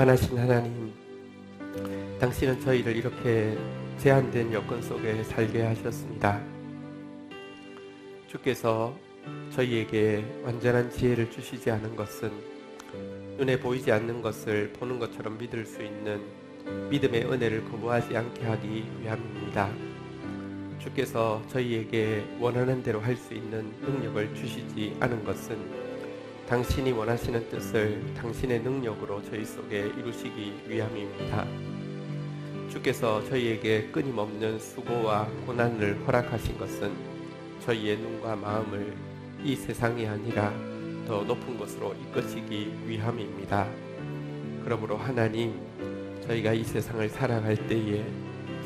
무한하신 하나님, 당신은 저희를 이렇게 제한된 여건 속에 살게 하셨습니다. 주께서 저희에게 완전한 지혜를 주시지 않은 것은 눈에 보이지 않는 것을 보는 것처럼 믿을 수 있는 믿음의 은혜를 거부하지 않게 하기 위함입니다. 주께서 저희에게 원하는 대로 할 수 있는 능력을 주시지 않은 것은 당신이 원하시는 뜻을 당신의 능력으로 저희 속에 이루시기 위함입니다. 주께서 저희에게 끊임없는 수고와 고난을 허락하신 것은 저희의 눈과 마음을 이 세상이 아니라 더 높은 곳으로 이끄시기 위함입니다. 그러므로 하나님, 저희가 이 세상을 살아갈 때에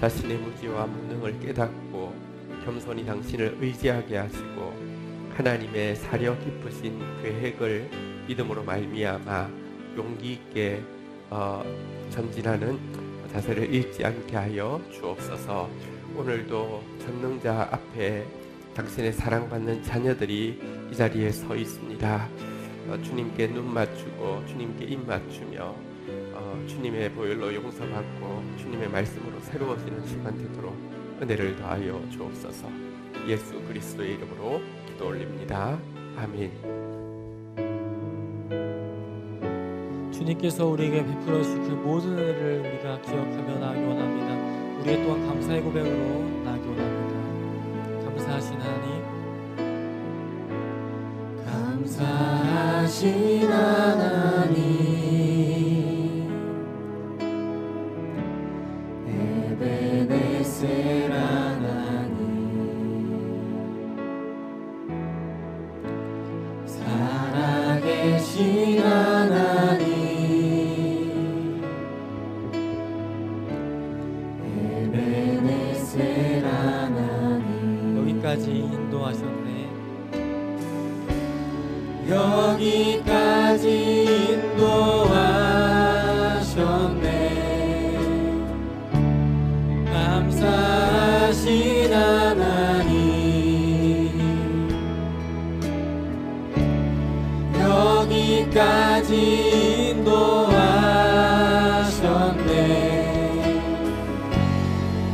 자신의 무지와 무능을 깨닫고 겸손히 당신을 의지하게 하시고 하나님의 사려 깊으신 계획을 믿음으로 말미암아 용기 있게 전진하는 자세를 잃지 않게 하여 주옵소서. 오늘도 전능자 앞에 당신의 사랑받는 자녀들이 이 자리에 서 있습니다. 주님께 눈 맞추고 주님께 입 맞추며 주님의 보혈로 용서받고 주님의 말씀으로 새로워지는 시간 되도록 은혜를 더하여 주옵소서. 예수 그리스도의 이름으로 기도 올립니다. 아멘. 주님께서 우리에게 베풀어 주신 그 모든 은혜를 우리가 기억하며 나아가기 원합니다. 우리의 또한 감사의 고백으로 나아가기 원합니다. 감사하신 하나님, 감사하신 하나님, 에베네셀 하나님, 살아계신 하나님, 에베네셀 하나님. 여기까지 인도하셨네. 여기까지 인도하셨네. 감사하신 하나님, 여기까지 인도하셨네.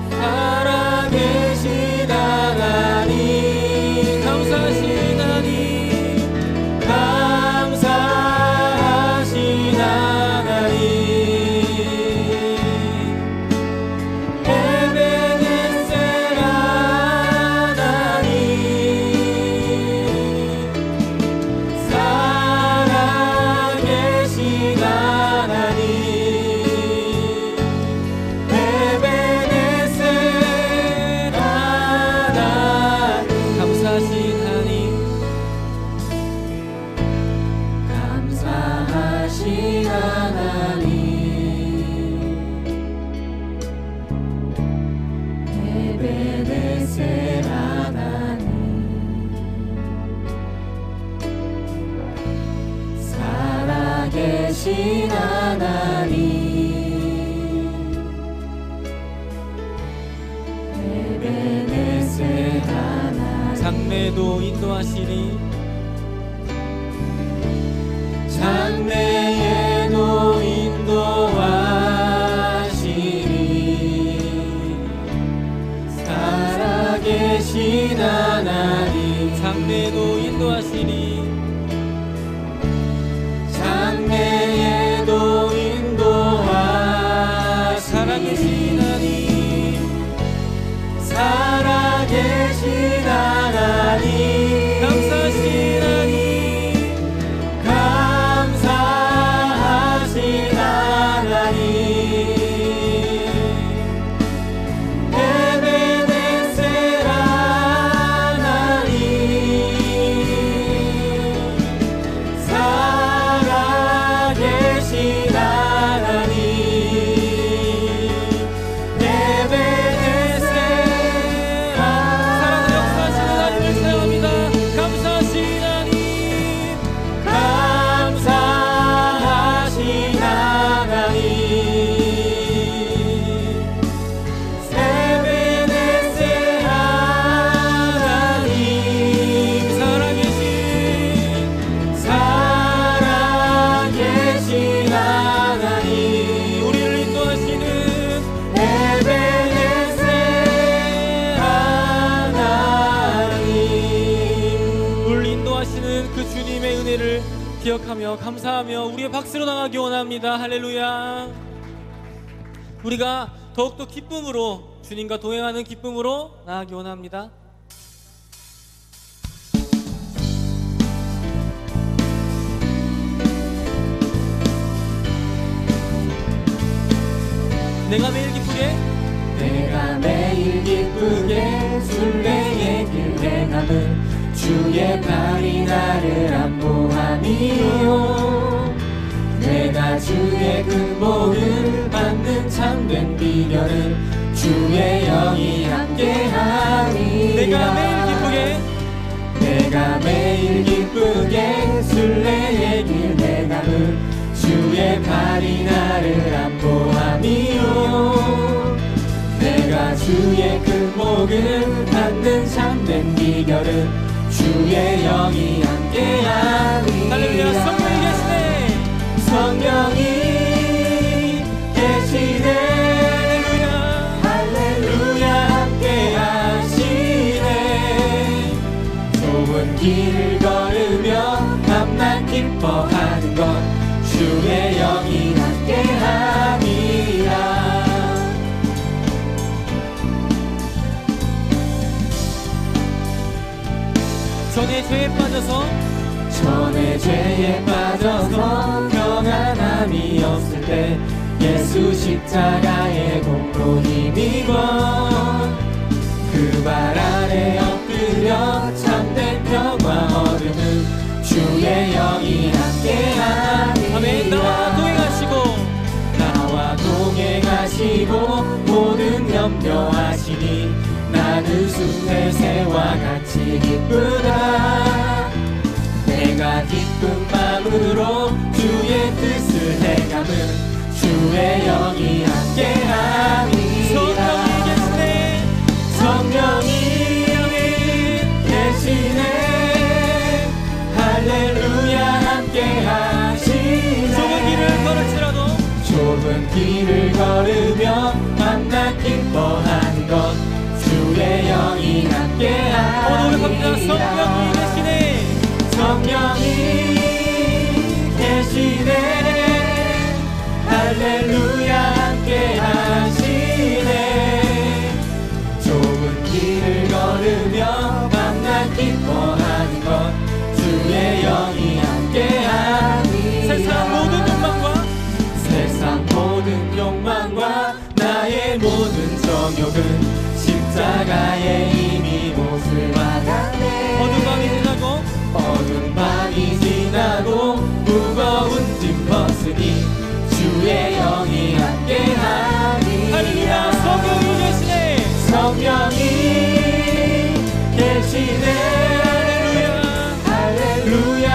살아계신 하나님, 감사하신 살아계신 하나님, 에베네셀 하나님. 장래도 인도하시리. 장래에도 인도하시리. 살아계신 하나님, 장래도 인도하시리. 장래에도 인도하시리. 살아계신 하나님, 살아계신 하나님, 감사하신 기억하며 감사하며 우리의 박수로 나가기 원합니다. 할렐루야. 우리가 더욱더 기쁨으로 주님과 동행하는 기쁨으로 나가기 원합니다. 내가 매일 기쁘게 내가 매일 기쁘게 순례의 길 행함은 주의 발이 나를 안보함이요 내가 주의 근복을 받는 참된 비결은 주의 영이 함께함이라 내가 매일 기쁘게 내가 매일 기쁘게 순례의 길 행함은 주의 발이 나를 안보함이요 내가 주의 근복을 받는 참된 비결은 주의 영이 함께함이라 할렐루야. 성령이 계시네. 성령이 계시네 할렐루야 함께하시네 좁은 길을 걸으며 밤낮 기뻐하는 것 주의 영이 함께함이라 전에 죄에 빠져서 평안함이 없을 때 예수 십자가의 공로 힘입어 그 발 아래 엎드려 참된 평화 얻음은 주의 영이 함께함이라 아멘. 나와 동행하시고 나와 동행하시고 모든 염려하시니 나는 숲에새와 같이 기쁘다 내가 기쁜 마음으로 주의 뜻을 행함은 주의 영이 함께함이라 성령이 계시네 할렐루야 함께하시네 좁은 길을 걸을지라도 좁은 길을 걸으며 밤낮 기뻐하는 것 주의 영이 함께하니라 성령이 계시네. 성령이 계시네 할렐루야 함께하시네 좁은 길을 걸으며 밤낮 기뻐하는 것 주의 영이 함께하니라 세상 모든 욕망과 나의 모든 정욕은 십자가에 이미 못을 박았네 어두운 밤이 지나고 무거운 짐 벗으니 주의 영이 함께하니라 성령이 계시네. 성령이 계시네 할렐루야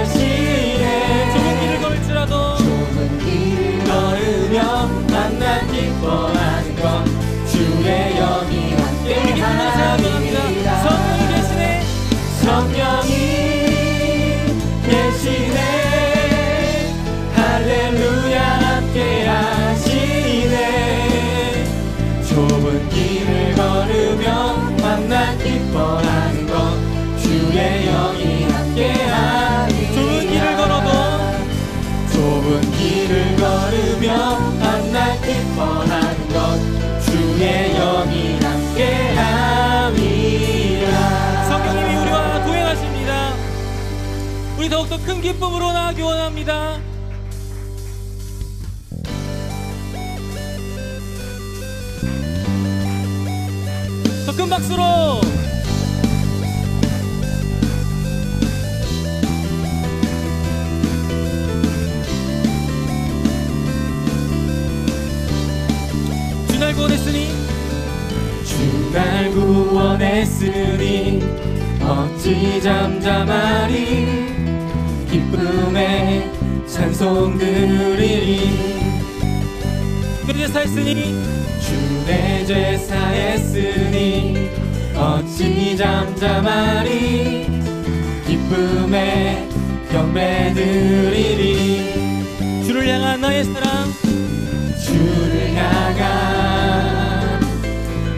함께하시네 좁은 길을 걸을지라도 좁은 길을 걸으며 만나 기뻐하는 것 주의 영이 함께하니라 성령이 계시네. 성령이 계시네 할렐루야 함께하시네 좁은 길을 걸으며 만나 기뻐하는 것 주의 영이 함께하니라 좁은 길을 걸으며 만나 기뻐하는 것 주의 영이 함께함이라 성령님이 우리와 동행하십니다. 우리 더욱더 큰 기쁨으로 나아가기 원합니다. 더 큰 박수로 주 날 구원했으니 주 날 구원했으니 어찌 잠잠하리 기쁨에 찬송 드리리 내 제사했으니 주 내 제사했으니 어찌 잠잠하리 기쁨에 경배 드리리 주를 향한 나의 사랑 주를 향한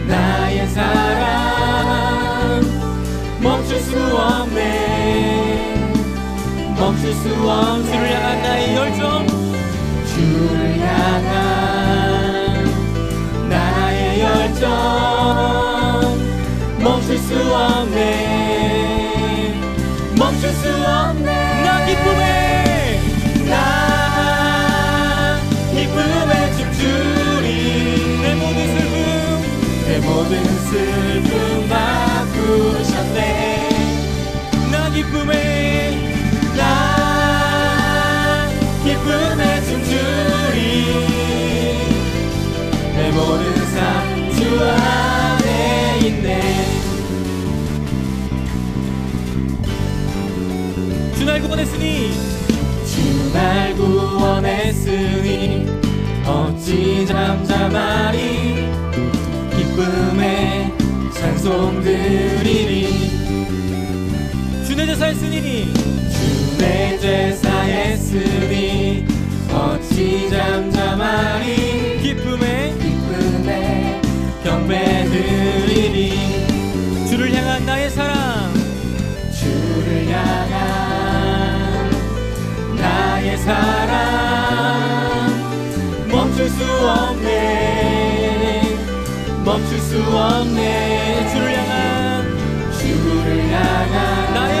나의 사랑 멈출 수 없네 멈출 수 없네. 주를 향한 나의 열정, 주를 향한 나의 열정 멈출 수 없네. 멈출 수 없네. 나 기쁨에 나 기쁨에 춤추리. 내 모든 슬픔 바꾸셨네. 나 기쁨에 나 기쁨에 춤추리. 내 모든 삶 주 안에 있네. 주 날 구원했으니 주 날 구원했으니 어찌 잠잠하리. 기쁨에 찬송 드리리. 주 내 제사했으니 주 내 제사했으니 어찌 잠잠하리. 기쁨에 경배 드리리. 주를 향한 나의 사랑, 주를 향한 나의 사랑 멈출 수 없네. 멈출 수 없네. 주를 향한 나의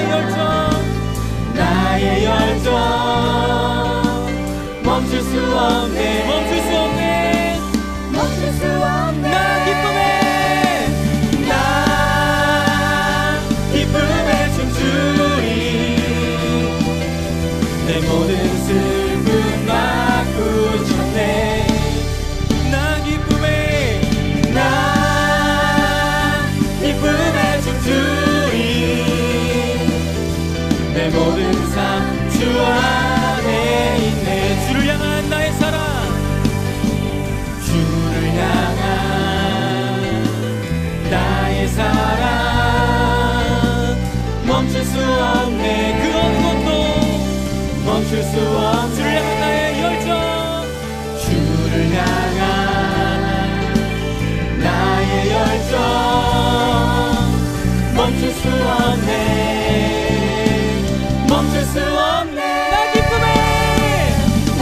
열정, 멈출 수 없네. 멈출 수 없네. 멈출 수 없네. 나 기쁨에 나 기쁨에 춤추리. 내 모든 슬픔 바꾸셨네. 나 기쁨에 나 기쁨에 춤추리. 내 모든 삶 주 안에 있네. 주를 향한 나의 사랑, 주를 향한 나의 사랑 멈출 수 없네. 그 어느 것도 멈출 수 없네. 주를 향한 나의 열정, 주를 향한 나의 열정 멈출 수 없네. 멈출 수 없네. 나 기쁨에 나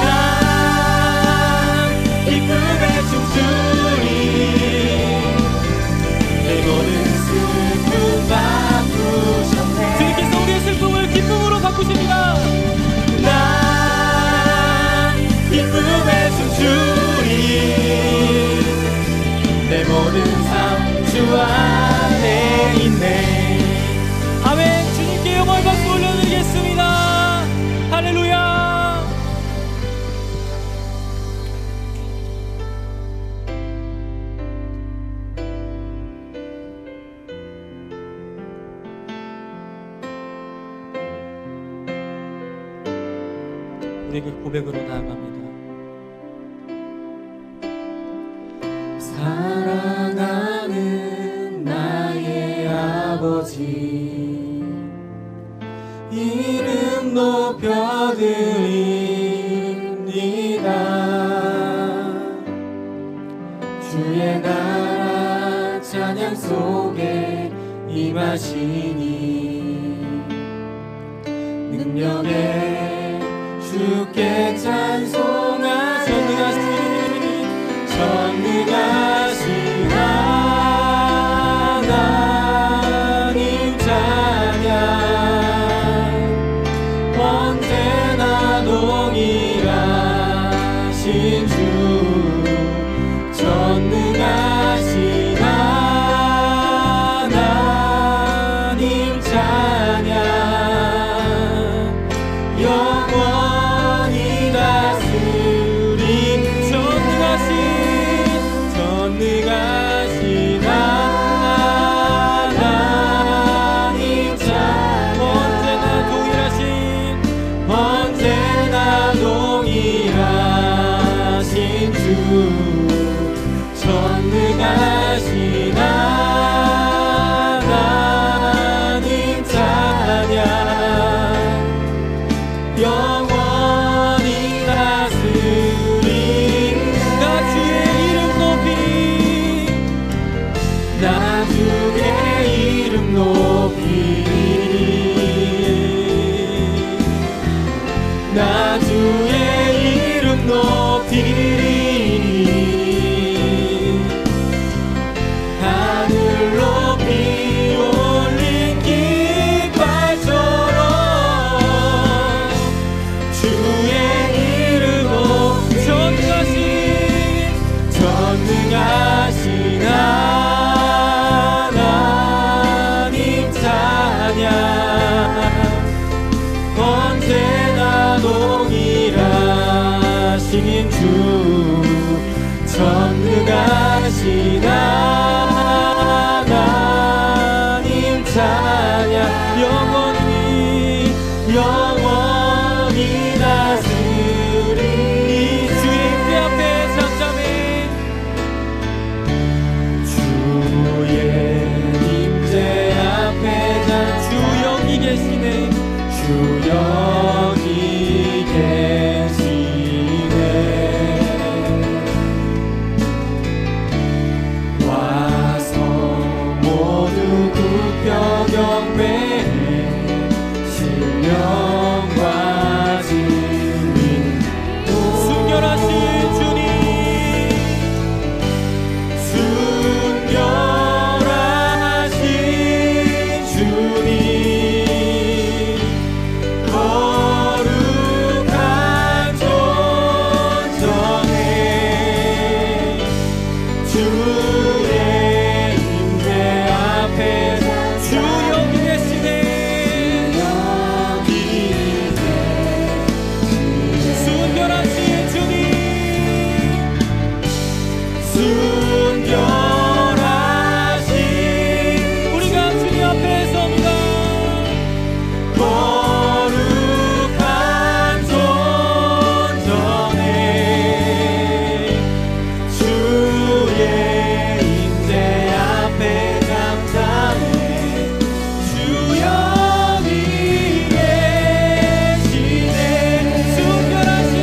기쁨에 춤추리. 내 모든 슬픔 바꾸셨네. 주님께서 우리의 슬픔을 기쁨으로 바꾸십니다. 나 기쁨에 춤추리. 내 모든 삶 주 안에 있네. 아멘. 주님께 영광 박수 올려드리겠습니다. 할렐루야. 우리 그 고백으로 나아갑니다. 사랑하는 나의 아버지 이름 높여드립니다. 주의 나라 찬양 속에 임하시니 능력에 주께 찬송하세. 전능하신 하나님 찬양 언제나 동일하신 주. 전능하신 하나님 찬양 영원히 다스림. 전능하신 하나님 찬양 언제나 동일하신 주. 전능하신 하나님 찬양 영원히 다스림. 나 주의 이름 높이 나 주의 이름 높이 계신 하나님 찬양 영원히 영원히 다스리니 주의 임재 앞에 잠잠해 주의 임재 앞에 주 여기 계시네 주 여기 계시네 와서 모두 굽혀 경배해 신령과 진리 순결하신 주님 순결하신 주님 거룩한 존정에 주의 임재 앞에 주 여기 계시네 순결하신 주님 순결하신 우리가 주님 앞에 섭니다 거룩한 존정에 주의 임재 앞에 잠잠해 주 여기 계시네 순결하신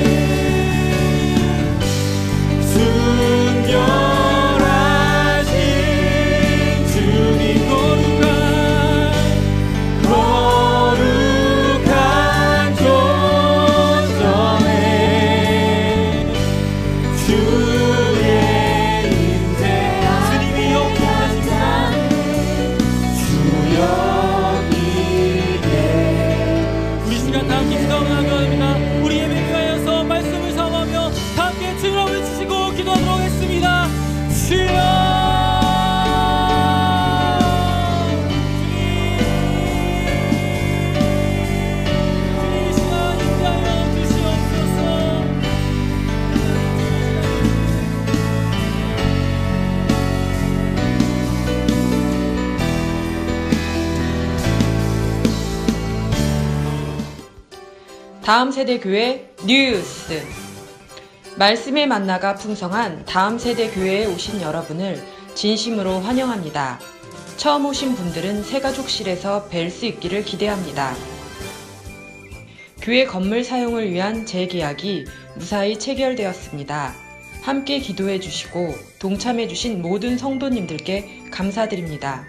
주님 거룩한 존정에 주의 임재 주님이 여기 계시네 주 여기 우리 시간 다 함께 기도하며 나가옵니다. 우리 예배를 위하여서 말씀을 사모하며 다 함께 주님을 외치시고 기도하도록 하겠습니다. 주여 주님 이 시간 인자하여 주시옵소서. 다음 세대 교회 뉴스 말씀의 만나가 풍성한 다음 세대 교회에 오신 여러분을 진심으로 환영합니다. 처음 오신 분들은 새가족실에서 뵐 수 있기를 기대합니다. 교회 건물 사용을 위한 재계약이 무사히 체결되었습니다. 함께 기도해 주시고 동참해 주신 모든 성도님들께 감사드립니다.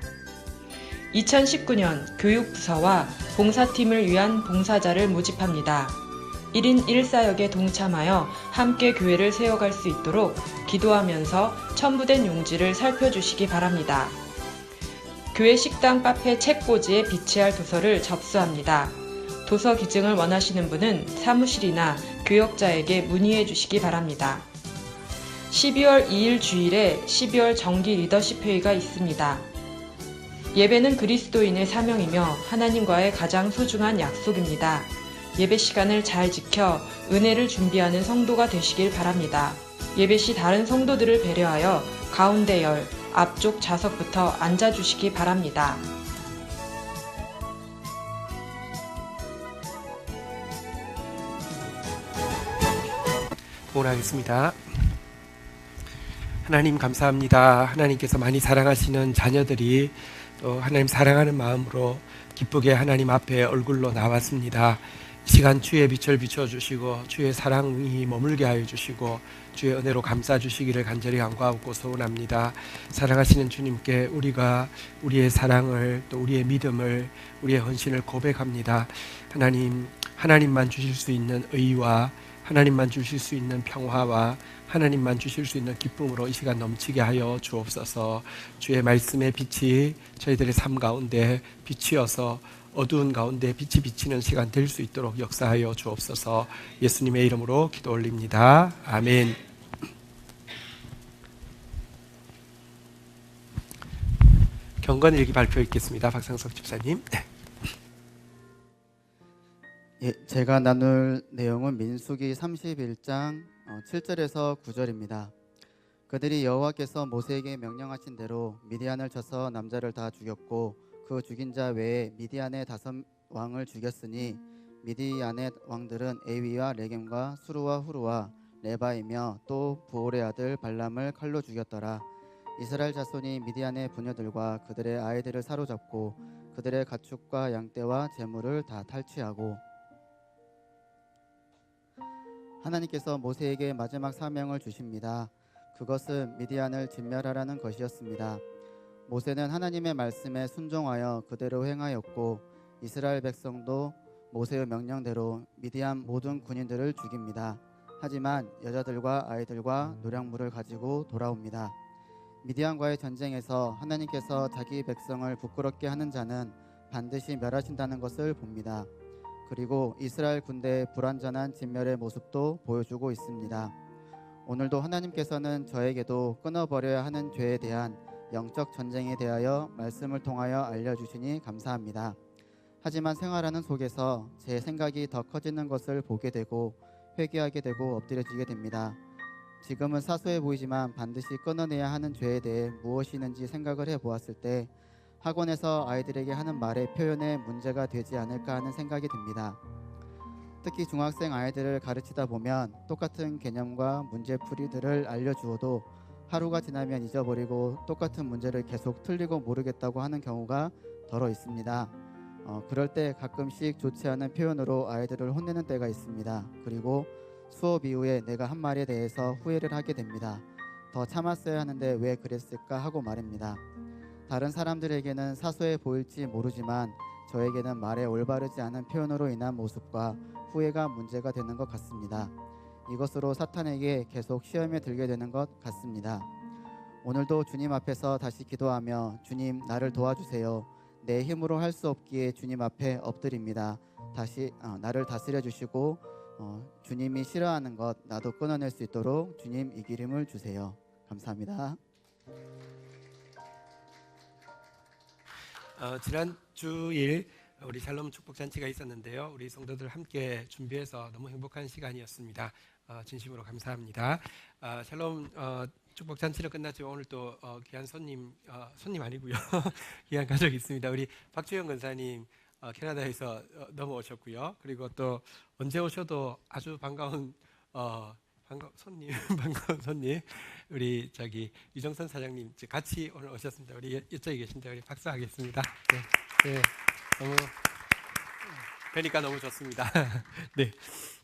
2019년 교육부서와 봉사팀을 위한 봉사자를 모집합니다. 1인 1사역에 동참하여 함께 교회를 세워갈 수 있도록 기도하면서 첨부된 용지를 살펴주시기 바랍니다. 교회 식당 카페 책꽂이에 비치할 도서를 접수합니다. 도서 기증을 원하시는 분은 사무실이나 교역자에게 문의해 주시기 바랍니다. 12월 2일 주일에 12월 정기 리더십 회의가 있습니다. 예배는 그리스도인의 사명이며 하나님과의 가장 소중한 약속입니다. 예배 시간을 잘 지켜 은혜를 준비하는 성도가 되시길 바랍니다. 예배 시 다른 성도들을 배려하여 가운데 열, 앞쪽 좌석부터 앉아주시기 바랍니다. 응원하겠습니다. 하나님 감사합니다. 하나님께서 많이 사랑하시는 자녀들이 또 하나님 사랑하는 마음으로 기쁘게 하나님 앞에 얼굴로 나왔습니다. 이 시간 주의 빛을 비춰주시고 주의 사랑이 머물게 하여 주시고 주의 은혜로 감싸 주시기를 간절히 간구하고 소원합니다. 사랑하시는 주님께 우리가 우리의 사랑을 또 우리의 믿음을 우리의 헌신을 고백합니다. 하나님만 주실 수 있는 의와 하나님만 주실 수 있는 평화와 하나님만 주실 수 있는 기쁨으로 이 시간 넘치게 하여 주옵소서. 주의 말씀의 빛이 저희들의 삶 가운데 비치어서 어두운 가운데 빛이 비치는 시간 될 수 있도록 역사하여 주옵소서. 예수님의 이름으로 기도 올립니다. 아멘. 경건일기 발표 있겠습니다. 박상석 집사님. 예, 제가 나눌 내용은 민수기 31장 7절에서 9절입니다. 그들이 여호와께서 모세에게 명령하신 대로 미디안을 쳐서 남자를 다 죽였고 그 죽인 자 외에 미디안의 5 왕을 죽였으니 미디안의 왕들은 에위와 레겜과 수루와 후루와 레바이며 또 부올의 아들 발람을 칼로 죽였더라. 이스라엘 자손이 미디안의 부녀들과 그들의 아이들을 사로잡고 그들의 가축과 양떼와 재물을 다 탈취하고 하나님께서 모세에게 마지막 사명을 주십니다. 그것은 미디안을 진멸하라는 것이었습니다. 모세는 하나님의 말씀에 순종하여 그대로 행하였고 이스라엘 백성도 모세의 명령대로 미디안 모든 군인들을 죽입니다. 하지만 여자들과 아이들과 노량물을 가지고 돌아옵니다. 미디안과의 전쟁에서 하나님께서 자기 백성을 부끄럽게 하는 자는 반드시 멸하신다는 것을 봅니다. 그리고 이스라엘 군대의 불완전한 진멸의 모습도 보여주고 있습니다. 오늘도 하나님께서는 저에게도 끊어버려야 하는 죄에 대한 영적 전쟁에 대하여 말씀을 통하여 알려주시니 감사합니다. 하지만 생활하는 속에서 제 생각이 더 커지는 것을 보게 되고 회개하게 되고 엎드려지게 됩니다. 지금은 사소해 보이지만 반드시 끊어내야 하는 죄에 대해 무엇이 있는지 생각을 해보았을 때 학원에서 아이들에게 하는 말의 표현에 문제가 되지 않을까 하는 생각이 듭니다. 특히 중학생 아이들을 가르치다 보면 똑같은 개념과 문제풀이들을 알려주어도 하루가 지나면 잊어버리고 똑같은 문제를 계속 틀리고 모르겠다고 하는 경우가 더러 있습니다. 그럴 때 가끔씩 좋지 않은 표현으로 아이들을 혼내는 때가 있습니다. 그리고 수업 이후에 내가 한 말에 대해서 후회를 하게 됩니다. 더 참았어야 하는데 왜 그랬을까 하고 말입니다. 다른 사람들에게는 사소해 보일지 모르지만 저에게는 말에 올바르지 않은 표현으로 인한 모습과 후회가 문제가 되는 것 같습니다. 이것으로 사탄에게 계속 시험에 들게 되는 것 같습니다. 오늘도 주님 앞에서 다시 기도하며 주님 나를 도와주세요. 내 힘으로 할 수 없기에 주님 앞에 엎드립니다. 다시 나를 다스려 주시고 주님이 싫어하는 것 나도 끊어낼 수 있도록 주님 이 기름을 주세요. 감사합니다. 지난 주일 우리 샬롬 축복잔치가 있었는데요. 우리 성도들 함께 준비해서 너무 행복한 시간이었습니다. 진심으로 감사합니다. 샬롬 축복잔치는 끝났지만 오늘 또 귀한 손님 아니고요. 귀한 가족이 있습니다. 우리 박주영 권사님 캐나다에서 넘어오셨고요. 그리고 또 언제 오셔도 아주 반가운 손님 우리 유정선 사장님 같이 오늘 오셨습니다. 우리 이쪽에 계신데 우리 박수하겠습니다. 네, 너무 뵈니까 너무 좋습니다. 네,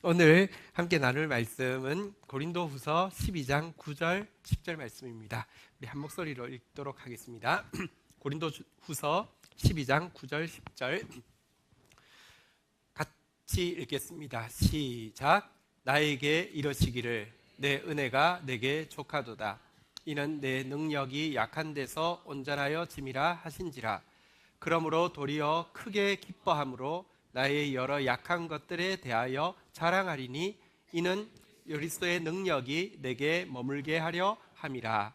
오늘 함께 나눌 말씀은 고린도후서 12장 9절 10절 말씀입니다. 우리 한 목소리로 읽도록 하겠습니다. 고린도후서 12장 9절 10절 같이 읽겠습니다. 시작. 나에게 이러시기를 내 은혜가 내게 족하도다. 이는 내 능력이 약한 데서 온전하여 짐이라 하신지라. 그러므로 도리어 크게 기뻐함으로 나의 여러 약한 것들에 대하여 자랑하리니 이는 그리스도의 능력이 내게 머물게 하려 함이라.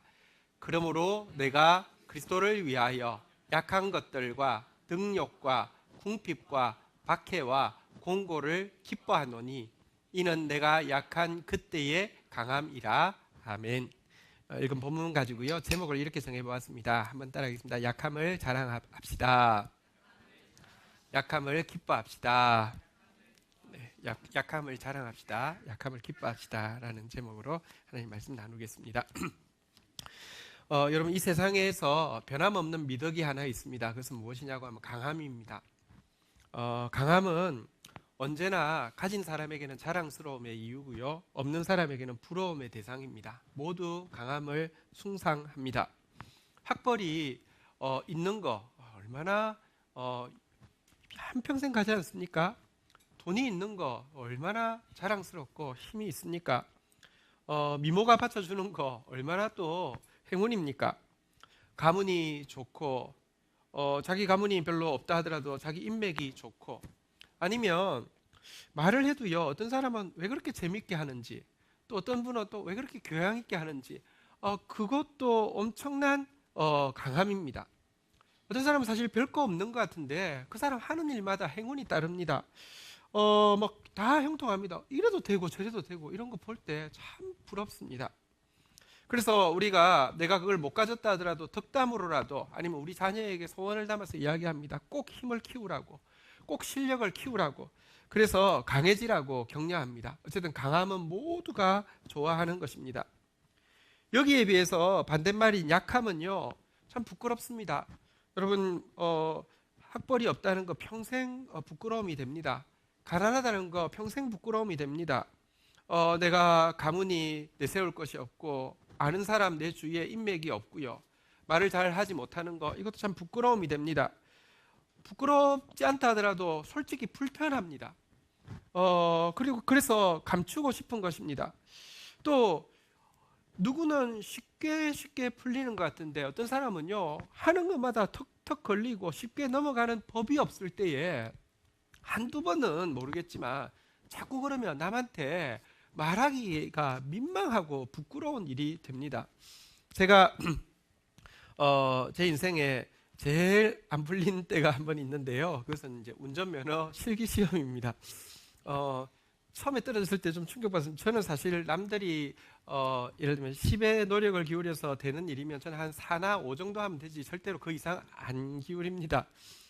그러므로 내가 그리스도를 위하여 약한 것들과 능욕과 궁핍과 박해와 공고를 기뻐하노니 이는 내가 약한 그때의 강함이라. 아멘. 읽은 본문 가지고요. 제목을 이렇게 정해보았습니다. 한번 따라하겠습니다. 약함을 자랑합시다. 약함을 기뻐합시다. 네, 약함을 자랑합시다. 약함을 기뻐합시다. 라는 제목으로 하나님 말씀 나누겠습니다. 여러분 이 세상에서 변함없는 미덕이 하나 있습니다. 그것은 무엇이냐고 하면 강함입니다. 강함은 언제나 가진 사람에게는 자랑스러움의 이유고요. 없는 사람에게는 부러움의 대상입니다. 모두 강함을 숭상합니다. 학벌이 있는 거 얼마나 한평생 가지 않습니까? 돈이 있는 거 얼마나 자랑스럽고 힘이 있습니까? 미모가 받쳐주는 거 얼마나 또 행운입니까? 가문이 좋고 자기 가문이 별로 없다 하더라도 자기 인맥이 좋고 아니면 말을 해도요 어떤 사람은 왜 그렇게 재밌게 하는지 또 어떤 분은 또 왜 그렇게 교양 있게 하는지 그것도 엄청난 강함입니다. 어떤 사람은 사실 별거 없는 것 같은데 그 사람 하는 일마다 행운이 따릅니다. 막 다 형통합니다. 이래도 되고 저래도 되고 이런 거 볼 때 참 부럽습니다. 그래서 우리가 내가 그걸 못 가졌다 하더라도 덕담으로라도 아니면 우리 자녀에게 소원을 담아서 이야기합니다. 꼭 힘을 키우라고, 꼭 실력을 키우라고. 그래서 강해지라고 격려합니다. 어쨌든 강함은 모두가 좋아하는 것입니다. 여기에 비해서 반대말인 약함은요, 참 부끄럽습니다. 여러분, 학벌이 없다는 거 평생 부끄러움이 됩니다. 가난하다는 거 평생 부끄러움이 됩니다. 내가 가문이 내세울 것이 없고 아는 사람 내 주위에 인맥이 없고요. 말을 잘 하지 못하는 거, 이것도 참 부끄러움이 됩니다. 부끄럽지 않다 하더라도 솔직히 불편합니다. 그리고 그래서 감추고 싶은 것입니다. 또 누구는 쉽게 풀리는 것 같은데 어떤 사람은요, 하는 것마다 턱턱 걸리고 쉽게 넘어가는 법이 없을 때에 한두 번은 모르겠지만 자꾸 그러면 남한테 말하기가 민망하고 부끄러운 일이 됩니다. 제가 제 인생에 제일 안 풀린 때가 한 번 있는데요. 그것은 이제 운전면허 실기 시험입니다. 처음에 떨어졌을 때 좀 충격받았습니다. 저는 사실 남들이 예를 들면 10의 노력을 기울여서 되는 일이면 저는 한 4나 5 정도 하면 되지 절대로 그 이상 안 기울입니다.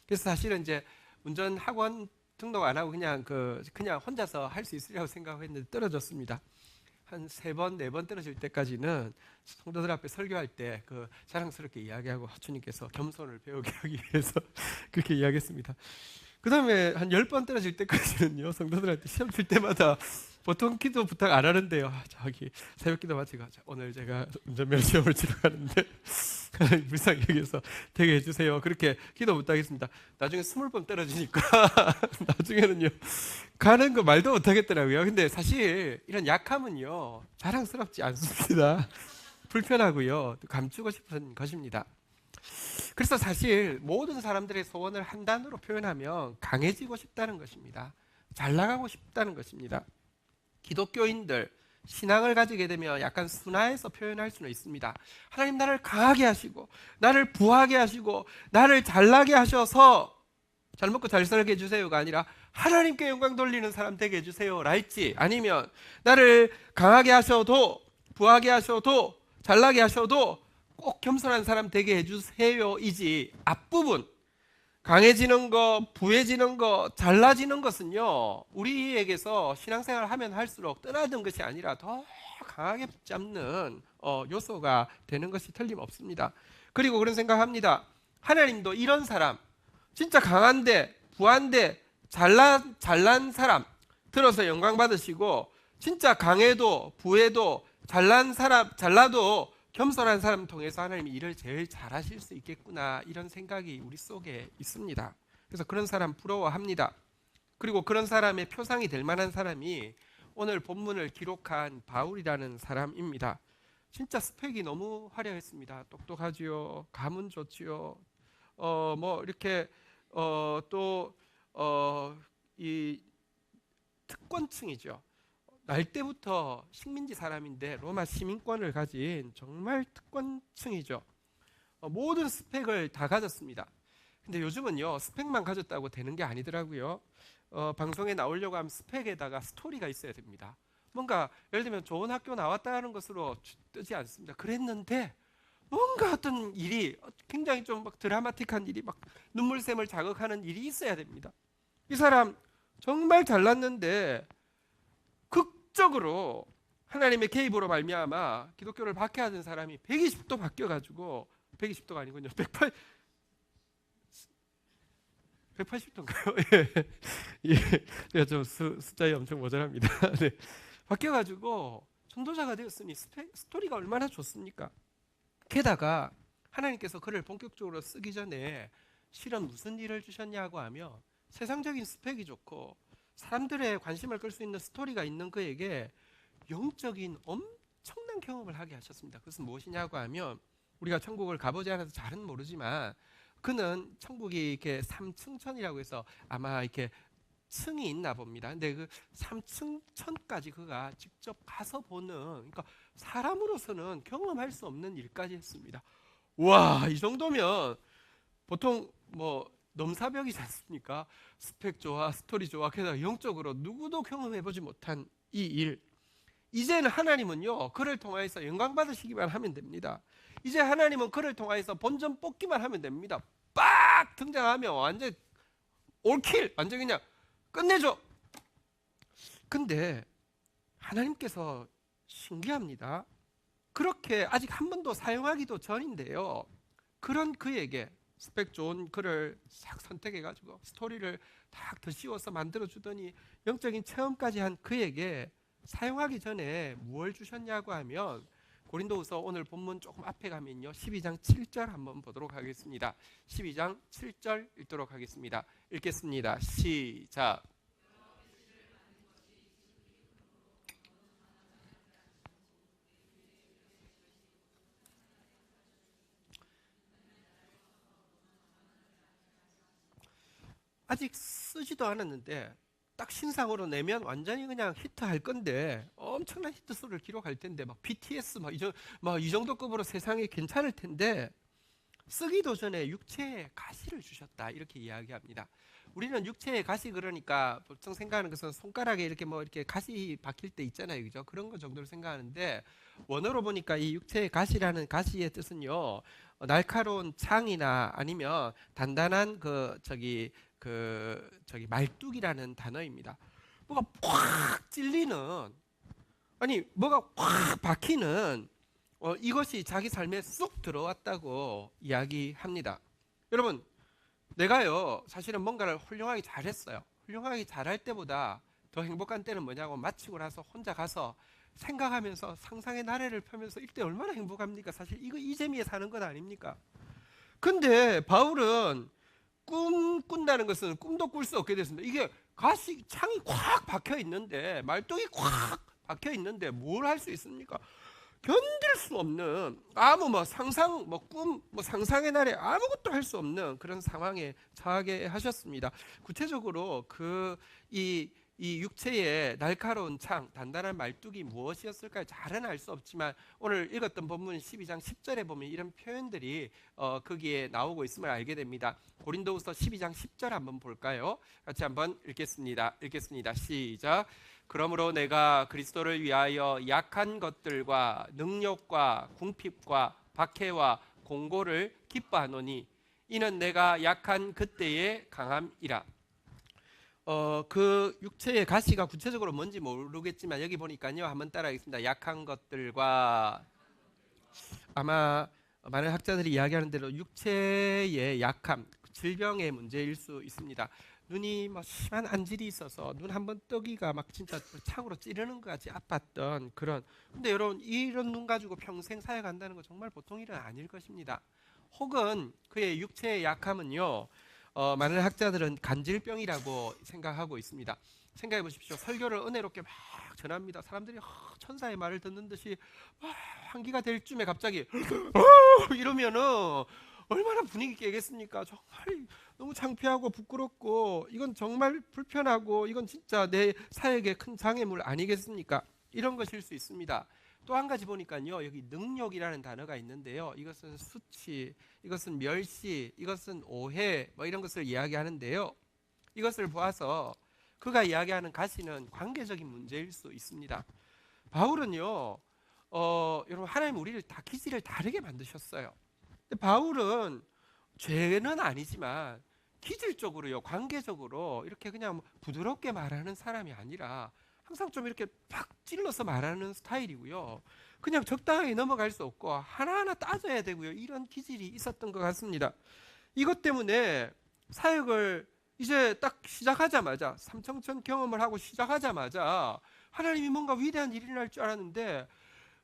그래서 사실은 이제 운전 학원 등록 안 하고 그냥 혼자서 할 수 있으리라고 생각했는데 떨어졌습니다. 한 3번, 4번 떨어질 때까지는 성도들 앞에 설교할 때 그 자랑스럽게 이야기하고 주님께서 겸손을 배우게 하기 위해서 그렇게 이야기했습니다. 그 다음에 한 10번 떨어질 때까지는요, 성도들한테 시험 칠 때마다 보통 기도 부탁 안 하는데요. 저기 새벽 기도 마치고 오늘 제가 운전면허 시험을 치러 가는데 불쌍히 여기서 되게 해주세요. 그렇게 기도 부탁했습니다. 나중에 20번 떨어지니까 나중에는요 가는 거 말도 못하겠더라고요. 근데 사실 이런 약함은요 자랑스럽지 않습니다. 불편하고요, 감추고 싶은 것입니다. 그래서 사실 모든 사람들의 소원을 한 단어로 표현하면 강해지고 싶다는 것입니다. 잘 나가고 싶다는 것입니다. 기독교인들 신앙을 가지게 되면 약간 순화해서 표현할 수는 있습니다. 하나님 나를 강하게 하시고 나를 부하게 하시고 나를 잘나게 하셔서 잘 먹고 잘 살게 해주세요가 아니라 하나님께 영광 돌리는 사람 되게 해주세요라 했지, 아니면 나를 강하게 하셔도 부하게 하셔도 잘나게 하셔도 꼭 겸손한 사람 되게 해주세요이지, 앞부분 강해지는 거, 부해지는 거, 잘나지는 것은요 우리에게서 신앙생활을 하면 할수록 떠나던 것이 아니라 더 강하게 붙잡는 요소가 되는 것이 틀림없습니다. 그리고 그런 생각합니다. 하나님도 이런 사람, 진짜 강한데 부한데 잘난 사람 들어서 영광 받으시고, 진짜 강해도 부해도 잘난 사람, 잘나도 겸손한 사람 통해서 하나님이 일을 제일 잘하실 수 있겠구나, 이런 생각이 우리 속에 있습니다. 그래서 그런 사람 부러워합니다. 그리고 그런 사람의 표상이 될 만한 사람이 오늘 본문을 기록한 바울이라는 사람입니다. 진짜 스펙이 너무 화려했습니다. 똑똑하지요, 감은 좋지요, 이렇게 이 특권층이죠. 날 때부터 식민지 사람인데 로마 시민권을 가진 정말 특권층이죠. 모든 스펙을 다 가졌습니다. 근데 요즘은요 스펙만 가졌다고 되는 게 아니더라고요. 방송에 나오려고 하면 스펙에다가 스토리가 있어야 됩니다. 뭔가 예를 들면 좋은 학교 나왔다는 것으로 뜨지 않습니다. 그랬는데 뭔가 어떤 일이 굉장히 좀 막 드라마틱한 일이, 막 눈물샘을 자극하는 일이 있어야 됩니다. 이 사람 정말 잘났는데 극적으로 하나님의 개입으로 말미암아 기독교를 박해하던 사람이 120도 바뀌어가지고, 120도가 아니군요, 180도인가요? 예, 제가 좀 숫자에 엄청 모자랍니다. 네. 바뀌어가지고 전도자가 되었으니 스토리가 얼마나 좋습니까? 게다가 하나님께서 그를 본격적으로 쓰기 전에 실은 무슨 일을 주셨냐고 하면, 세상적인 스펙이 좋고 사람들의 관심을 끌 수 있는 스토리가 있는 그에게 영적인 엄청난 경험을 하게 하셨습니다. 그것은 무엇이냐고 하면, 우리가 천국을 가보지 않아서 잘은 모르지만 그는 천국이 이렇게 3층천이라고 해서 아마 이렇게 층이 있나 봅니다. 근데 그 3층천까지 그가 직접 가서 보는, 그러니까 사람으로서는 경험할 수 없는 일까지 했습니다. 와, 이 정도면 보통 넘사벽이지 않습니까? 스펙 좋아, 스토리 좋아, 게다가 영적으로 누구도 경험해보지 못한 이 일, 이제는 하나님은요, 그를 통하여서 영광 받으시기만 하면 됩니다. 이제 하나님은 그를 통하여서 본전 뽑기만 하면 됩니다. 빡 등장하면 완전 올킬, 완전 그냥 끝내줘. 근데 하나님께서 신기합니다. 그렇게 아직 한 번도 사용하기도 전인데요, 그런 그에게 스펙 좋은 글을 싹 선택해가지고 스토리를 딱 더 씌워서 만들어주더니 영적인 체험까지 한 그에게 사용하기 전에 무엇을 주셨냐고 하면, 고린도후서 오늘 본문 조금 앞에 가면요, 12장 7절 한번 보도록 하겠습니다. 12장 7절 읽도록 하겠습니다. 읽겠습니다. 시작. 아직 쓰지도 않았는데 딱 신상으로 내면 완전히 그냥 히트할 건데, 엄청난 히트수를 기록할 텐데, 막 BTS 이 정도급으로 세상에 괜찮을 텐데, 쓰기도 전에 육체의 가시를 주셨다, 이렇게 이야기합니다. 우리는 육체의 가시, 그러니까 보통 생각하는 것은 손가락에 이렇게 이렇게 가시 박힐 때 있잖아요, 그죠? 그런 거 정도로 생각하는데, 원어로 보니까 이 육체의 가시라는 가시의 뜻은요, 날카로운 창이나 아니면 단단한 말뚝이라는 단어입니다. 뭐가 꽉 찔리는, 아니 뭐가 꽉 박히는 이것이 자기 삶에 쏙 들어왔다고 이야기합니다. 여러분, 내가요 사실은 뭔가를 훌륭하게 잘했어요. 훌륭하게 잘할 때보다 더 행복한 때는 뭐냐고, 마치고 나서 혼자 가서 생각하면서 상상의 나래를 펴면서 이때 얼마나 행복합니까? 사실 이 재미에 사는 것 아닙니까? 근데 바울은 꿈 꾼다는 것은 꿈도 꿀 수 없게 됐습니다. 이게 가시 창이 콱 박혀 있는데, 말뚝이 콱 박혀 있는데 뭘 할 수 있습니까? 견딜 수 없는, 아무 상상 꿈 상상의 날에 아무것도 할 수 없는 그런 상황에 처하게 하셨습니다. 구체적으로 이 육체의 날카로운 창, 단단한 말뚝이 무엇이었을까요? 잘은 알 수 없지만 오늘 읽었던 본문 12장 10절에 보면 이런 표현들이 거기에 나오고 있음을 알게 됩니다. 고린도후서 12장 10절 한번 볼까요? 같이 한번 읽겠습니다. 시작. 그러므로 내가 그리스도를 위하여 약한 것들과 능력과 궁핍과 박해와 공고를 기뻐하노니 이는 내가 약한 그때의 강함이라. 그 육체의 가시가 구체적으로 뭔지 모르겠지만 여기 보니까요, 한번 따라하겠습니다. 약한 것들과, 아마 많은 학자들이 이야기하는 대로 육체의 약함, 질병의 문제일 수 있습니다. 눈이 심한 안질이 있어서 눈 한번 뜨기가 진짜 창으로 찌르는 것 같이 아팠던 그런. 근데 여러분, 이런 눈 가지고 평생 사역한다는 거 정말 보통 일은 아닐 것입니다. 혹은 그의 육체의 약함은요, 많은 학자들은 간질병이라고 생각하고 있습니다. 생각해 보십시오. 설교를 은혜롭게 막 전합니다. 사람들이 천사의 말을 듣는 듯이 환기가 될 쯤에 갑자기 이러면은 얼마나 분위기 깨겠습니까? 정말 너무 창피하고 부끄럽고, 이건 정말 불편하고, 이건 진짜 내 사역에 큰 장애물 아니겠습니까? 이런 것일 수 있습니다. 또 한 가지 보니까요, 여기 능력이라는 단어가 있는데요, 이것은 수치, 이것은 멸시, 이것은 오해, 이런 것을 이야기하는데요, 이것을 보아서 그가 이야기하는 가시는 관계적인 문제일 수 있습니다. 바울은요, 여러분, 하나님 우리를 다 기질을 다르게 만드셨어요. 근데 바울은 죄는 아니지만 기질적으로요, 관계적으로 이렇게 그냥 부드럽게 말하는 사람이 아니라 항상 좀 이렇게 팍 찔러서 말하는 스타일이고요, 그냥 적당하게 넘어갈 수 없고 하나하나 따져야 되고요, 이런 기질이 있었던 것 같습니다. 이것 때문에 사역을 이제 딱 시작하자마자, 삼청천 경험을 하고 시작하자마자 하나님이 뭔가 위대한 일이 날 줄 알았는데,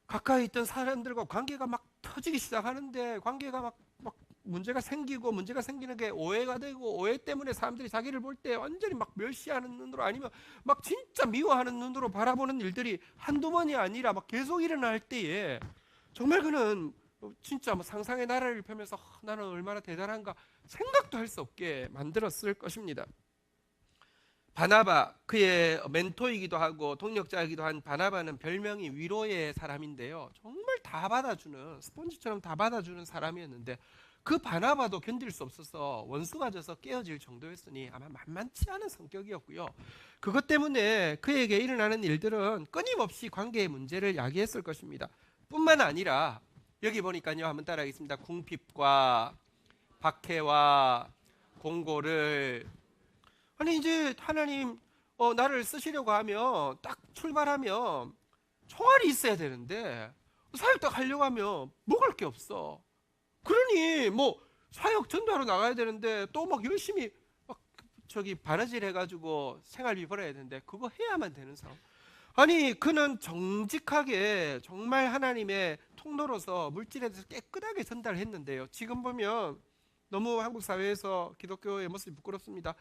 가까이 있던 사람들과 관계가 막 터지기 시작하는데, 관계가 막 문제가 생기고, 문제가 생기는 게 오해가 되고, 오해 때문에 사람들이 자기를 볼 때 완전히 막 멸시하는 눈으로, 아니면 막 진짜 미워하는 눈으로 바라보는 일들이 한두 번이 아니라 막 계속 일어날 때에 정말 그는 진짜 상상의 나라를 펴면서 나는 얼마나 대단한가 생각도 할 수 없게 만들었을 것입니다. 바나바, 그의 멘토이기도 하고 동력자이기도 한 바나바는 별명이 위로의 사람인데요, 정말 다 받아주는, 스폰지처럼 다 받아주는 사람이었는데, 그 바나바도 견딜 수 없어서 원수가 져서 깨어질 정도였으니 아마 만만치 않은 성격이었고요. 그것 때문에 그에게 일어나는 일들은 끊임없이 관계의 문제를 야기했을 것입니다. 뿐만 아니라 여기 보니까요, 한번 따라하겠습니다. 궁핍과 박해와 공고를, 아니 이제 하나님 나를 쓰시려고 하면 딱 출발하면 총알이 있어야 되는데 사역 딱 하려고 하면 먹을 게 없어. 그러니 뭐 사역 전도하러 나가야 되는데 또 막 열심히 막 저기 바느질 해가지고 생활비 벌어야 되는데 그거 해야만 되는 상황. 아니 그는 정직하게 정말 하나님의 통로로서 물질에 대해서 깨끗하게 전달했는데요. 지금 보면 너무 한국 사회에서 기독교의 모습이 부끄럽습니다.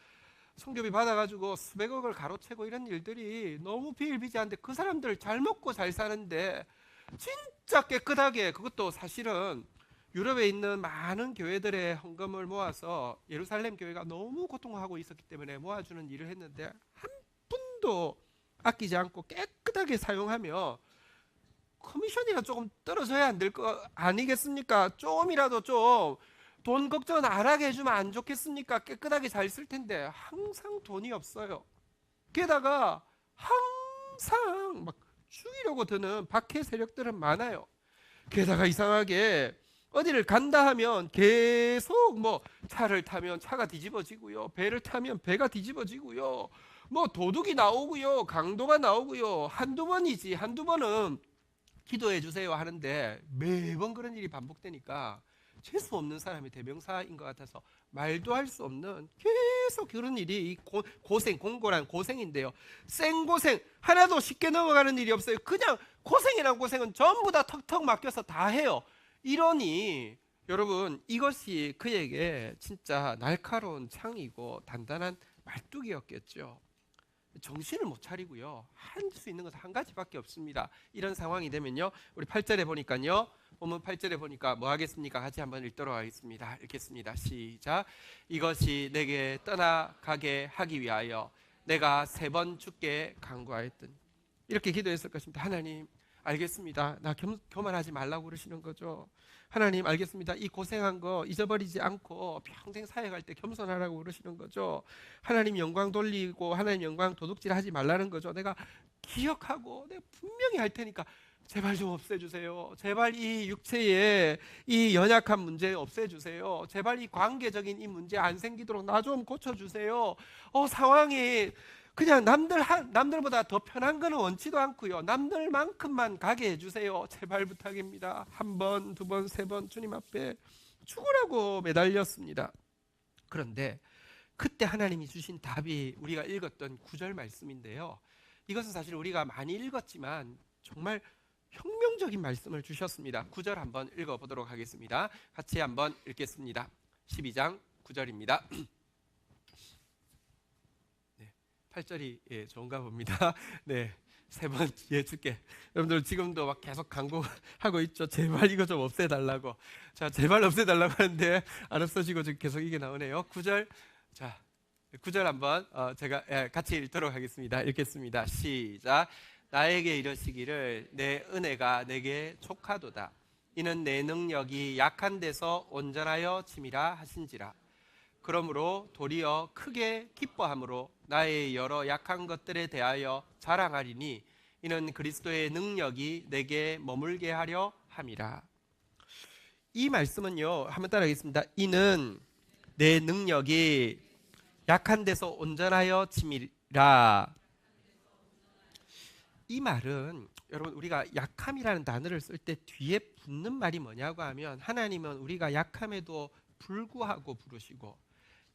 성교비 받아가지고 수백억을 가로채고 이런 일들이 너무 비일비재한데 그 사람들 잘 먹고 잘 사는데 진짜 깨끗하게, 그것도 사실은 유럽에 있는 많은 교회들의 헌금을 모아서 예루살렘 교회가 너무 고통하고 있었기 때문에 모아주는 일을 했는데 한 푼도 아끼지 않고 깨끗하게 사용하며 커미션이가 조금 떨어져야 안 될 거 아니겠습니까? 조금이라도 좀 돈 걱정은 안 하게 해주면 안 좋겠습니까? 깨끗하게 잘 쓸 텐데 항상 돈이 없어요. 게다가 항상 막 죽이려고 드는 박해 세력들은 많아요. 게다가 이상하게 어디를 간다 하면 계속 뭐 차를 타면 차가 뒤집어지고요, 배를 타면 배가 뒤집어지고요, 뭐 도둑이 나오고요, 강도가 나오고요. 한두 번은 기도해 주세요 하는데 매번 그런 일이 반복되니까 재수 없는 사람이 대명사인 것 같아서 말도 할 수 없는 계속 그런 일이, 이 고생, 공고란 고생인데요. 생고생 하나도 쉽게 넘어가는 일이 없어요. 그냥 고생이란 고생은 전부 다 턱턱 맡겨서 다 해요. 이러니 여러분, 이것이 그에게 진짜 날카로운 창이고 단단한 말뚝이었겠죠. 정신을 못 차리고요, 할 수 있는 것은 한 가지밖에 없습니다. 이런 상황이 되면요, 우리 8절에 보니까요, 본문 8절에 보니까 뭐 하겠습니까? 같이 한번 읽도록 하겠습니다. 읽겠습니다. 시작. 이것이 내게 떠나가게 하기 위하여 내가 3번 주께 간구하였더니, 이렇게 기도했을 것입니다. 하나님 알겠습니다. 나 교만하지 말라고 그러시는 거죠. 하나님 알겠습니다. 이 고생한 거 잊어버리지 않고 평생 사역할 때 겸손하라고 그러시는 거죠. 하나님 영광 돌리고 하나님 영광 도둑질하지 말라는 거죠. 내가 기억하고 내가 분명히 할 테니까 제발 좀 없애주세요. 제발 이 육체의 이 연약한 문제 없애주세요. 제발 이 관계적인 이 문제 안 생기도록 나 좀 고쳐주세요. 상황이 그냥 남들보다 더 편한 거는 원치도 않고요, 남들만큼만 가게 해주세요. 제발 부탁입니다. 1번, 2번, 3번 주님 앞에 죽으라고 매달렸습니다. 그런데 그때 하나님이 주신 답이 우리가 읽었던 9절 말씀인데요, 이것은 사실 우리가 많이 읽었지만 정말 혁명적인 말씀을 주셨습니다. 9절 한번 읽어보도록 하겠습니다. 같이 한번 읽겠습니다. 12장 9절입니다. 8절이 좋은가 봅니다. 네, 3번 줄게. 여러분들 지금도 막 계속 강구하고 있죠. 제발 이거 좀 없애달라고. 자, 제발 없애달라고 하는데 안 없어지고 지금 계속 이게 나오네요. 9절. 자, 9절 한번 제가 같이 읽도록 하겠습니다. 읽겠습니다. 시작. 나에게 이르시기를 내 은혜가 내게 족하도다. 이는 내 능력이 약한 데서 온전하여 침이라 하신지라. 그러므로 도리어 크게 기뻐함으로 나의 여러 약한 것들에 대하여 자랑하리니 이는 그리스도의 능력이 내게 머물게 하려 함이라. 이 말씀은요, 한번 따라하겠습니다. 이는 내 능력이 약한 데서 온전하여 침이라. 이 말은 여러분, 우리가 약함이라는 단어를 쓸 때 뒤에 붙는 말이 뭐냐고 하면, 하나님은 우리가 약함에도 불구하고 부르시고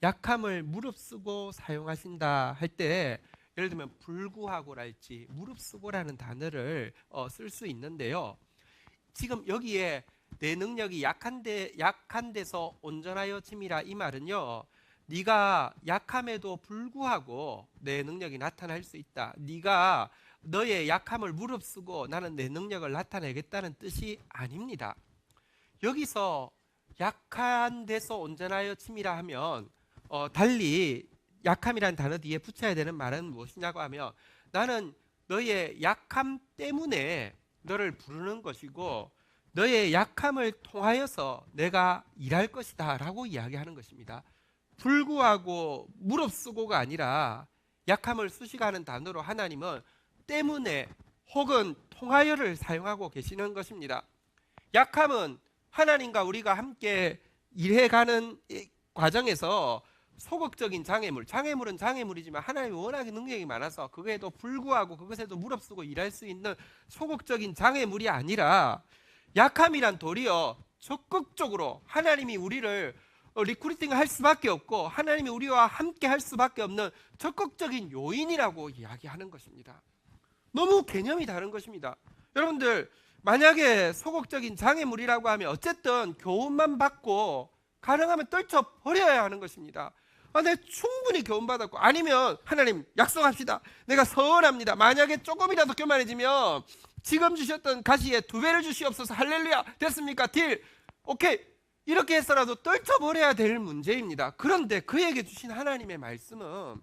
약함을 무릅쓰고 사용하신다 할 때, 예를 들면 불구하고랄지 무릅쓰고라는 단어를 쓸 수 있는데요, 지금 여기에 내 능력이 약한 데서 온전하여 침이라, 이 말은요, 네가 약함에도 불구하고 내 능력이 나타날 수 있다. 네가 너의 약함을 무릅쓰고 나는 내 능력을 나타내겠다는 뜻이 아닙니다. 여기서 약한 데서 온전하여 침이라 하면 달리 약함이라는 단어 뒤에 붙여야 되는 말은 무엇이냐고 하면, 나는 너의 약함 때문에 너를 부르는 것이고 너의 약함을 통하여서 내가 일할 것이다 라고 이야기하는 것입니다. 불구하고 무릅쓰고가 아니라 약함을 수식하는 단어로 하나님은 때문에 혹은 통하여를 사용하고 계시는 것입니다. 약함은 하나님과 우리가 함께 일해가는 과정에서 소극적인 장애물은 장애물이지만 하나님이 워낙에 능력이 많아서 그거에도 불구하고 그것에도 무릅쓰고 일할 수 있는 소극적인 장애물이 아니라 약함이란 도리어 적극적으로 하나님이 우리를 리크루팅 할 수밖에 없고 하나님이 우리와 함께 할 수밖에 없는 적극적인 요인이라고 이야기하는 것입니다. 너무 개념이 다른 것입니다. 여러분들 만약에 소극적인 장애물이라고 하면 어쨌든 교훈만 받고 가능하면 떨쳐버려야 하는 것입니다. 내가 충분히 교훈받았고 아니면 하나님 약속합시다. 내가 서원합니다. 만약에 조금이라도 교만해지면 지금 주셨던 가시에 2배를 주시옵소서. 할렐루야. 됐습니까? 딜. 오케이. 이렇게 해서라도 떨쳐버려야 될 문제입니다. 그런데 그에게 주신 하나님의 말씀은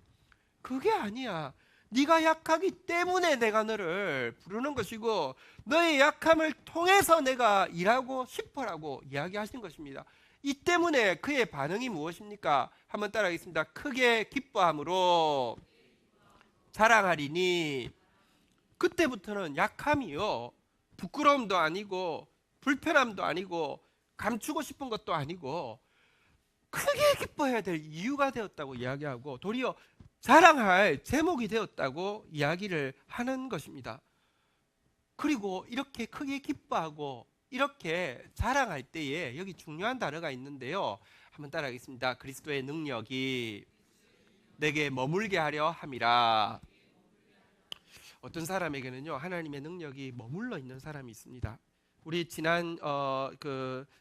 그게 아니야. 네가 약하기 때문에 내가 너를 부르는 것이고 너의 약함을 통해서 내가 일하고 싶어라고 이야기하신 것입니다. 이 때문에 그의 반응이 무엇입니까? 한번 따라하겠습니다. 크게 기뻐함으로 자랑하리니. 그때부터는 약함이요 부끄러움도 아니고 불편함도 아니고 감추고 싶은 것도 아니고 크게 기뻐해야 될 이유가 되었다고 이야기하고 도리어 자랑할 제목이 되었다고 이야기를 하는 것입니다. 그리고 이렇게 크게 기뻐하고 이렇게 자랑할 때에 여기 중요한 단어가 있는데요. 한번 따라하겠습니다. 그리스도의 능력이 내게 머물게 하려 함이라. 어떤 사람에게는요 하나님의 능력이 머물러 있는 사람이 있습니다. 우리 지난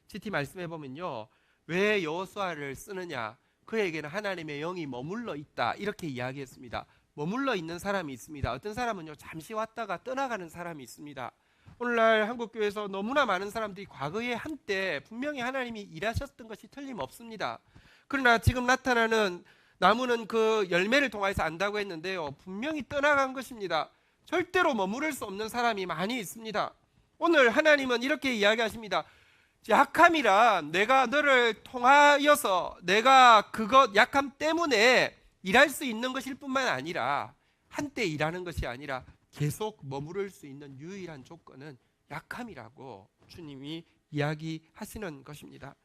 GT 말씀해 보면요 왜 여호수아를 쓰느냐, 그에게는 하나님의 영이 머물러 있다 이렇게 이야기했습니다. 머물러 있는 사람이 있습니다. 어떤 사람은요 잠시 왔다가 떠나가는 사람이 있습니다. 오늘날 한국교회에서 너무나 많은 사람들이 과거에 한때 분명히 하나님이 일하셨던 것이 틀림없습니다. 그러나 지금 나타나는 나무는 그 열매를 통해서 안다고 했는데요 분명히 떠나간 것입니다. 절대로 머무를 수 없는 사람이 많이 있습니다. 오늘 하나님은 이렇게 이야기하십니다. 약함이라 내가 너를 통하여서 내가 그것 약함 때문에 일할 수 있는 것일 뿐만 아니라 한때 일하는 것이 아니라 계속 머무를 수 있는 유일한 조건은 약함이라고 주님이 이야기하시는 것입니다.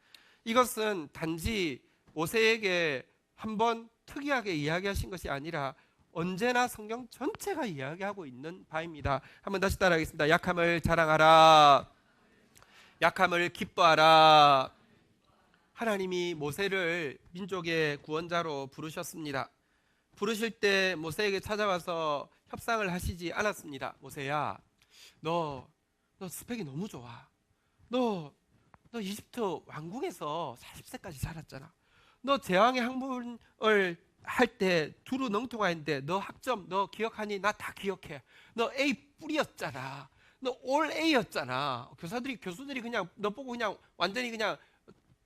이것은 단지 모세에게 한번 특이하게 이야기하신 것이 아니라 언제나 성경 전체가 이야기하고 있는 바입니다. 한번 다시 따라하겠습니다. 약함을 자랑하라. 약함을 기뻐하라. 하나님이 모세를 민족의 구원자로 부르셨습니다. 부르실 때 모세에게 찾아와서 협상을 하시지 않았습니다. 모세야, 너 스펙이 너무 좋아. 너 이집트 왕궁에서 40세까지 살았잖아. 너 제왕의 학문을 할 때 두루 능통하였는데 너 학점 너 기억하니? 나 다 기억해. 너 A 뿌리였잖아. 너 올 A였잖아. 교수들이 그냥 너 보고 그냥 완전히 그냥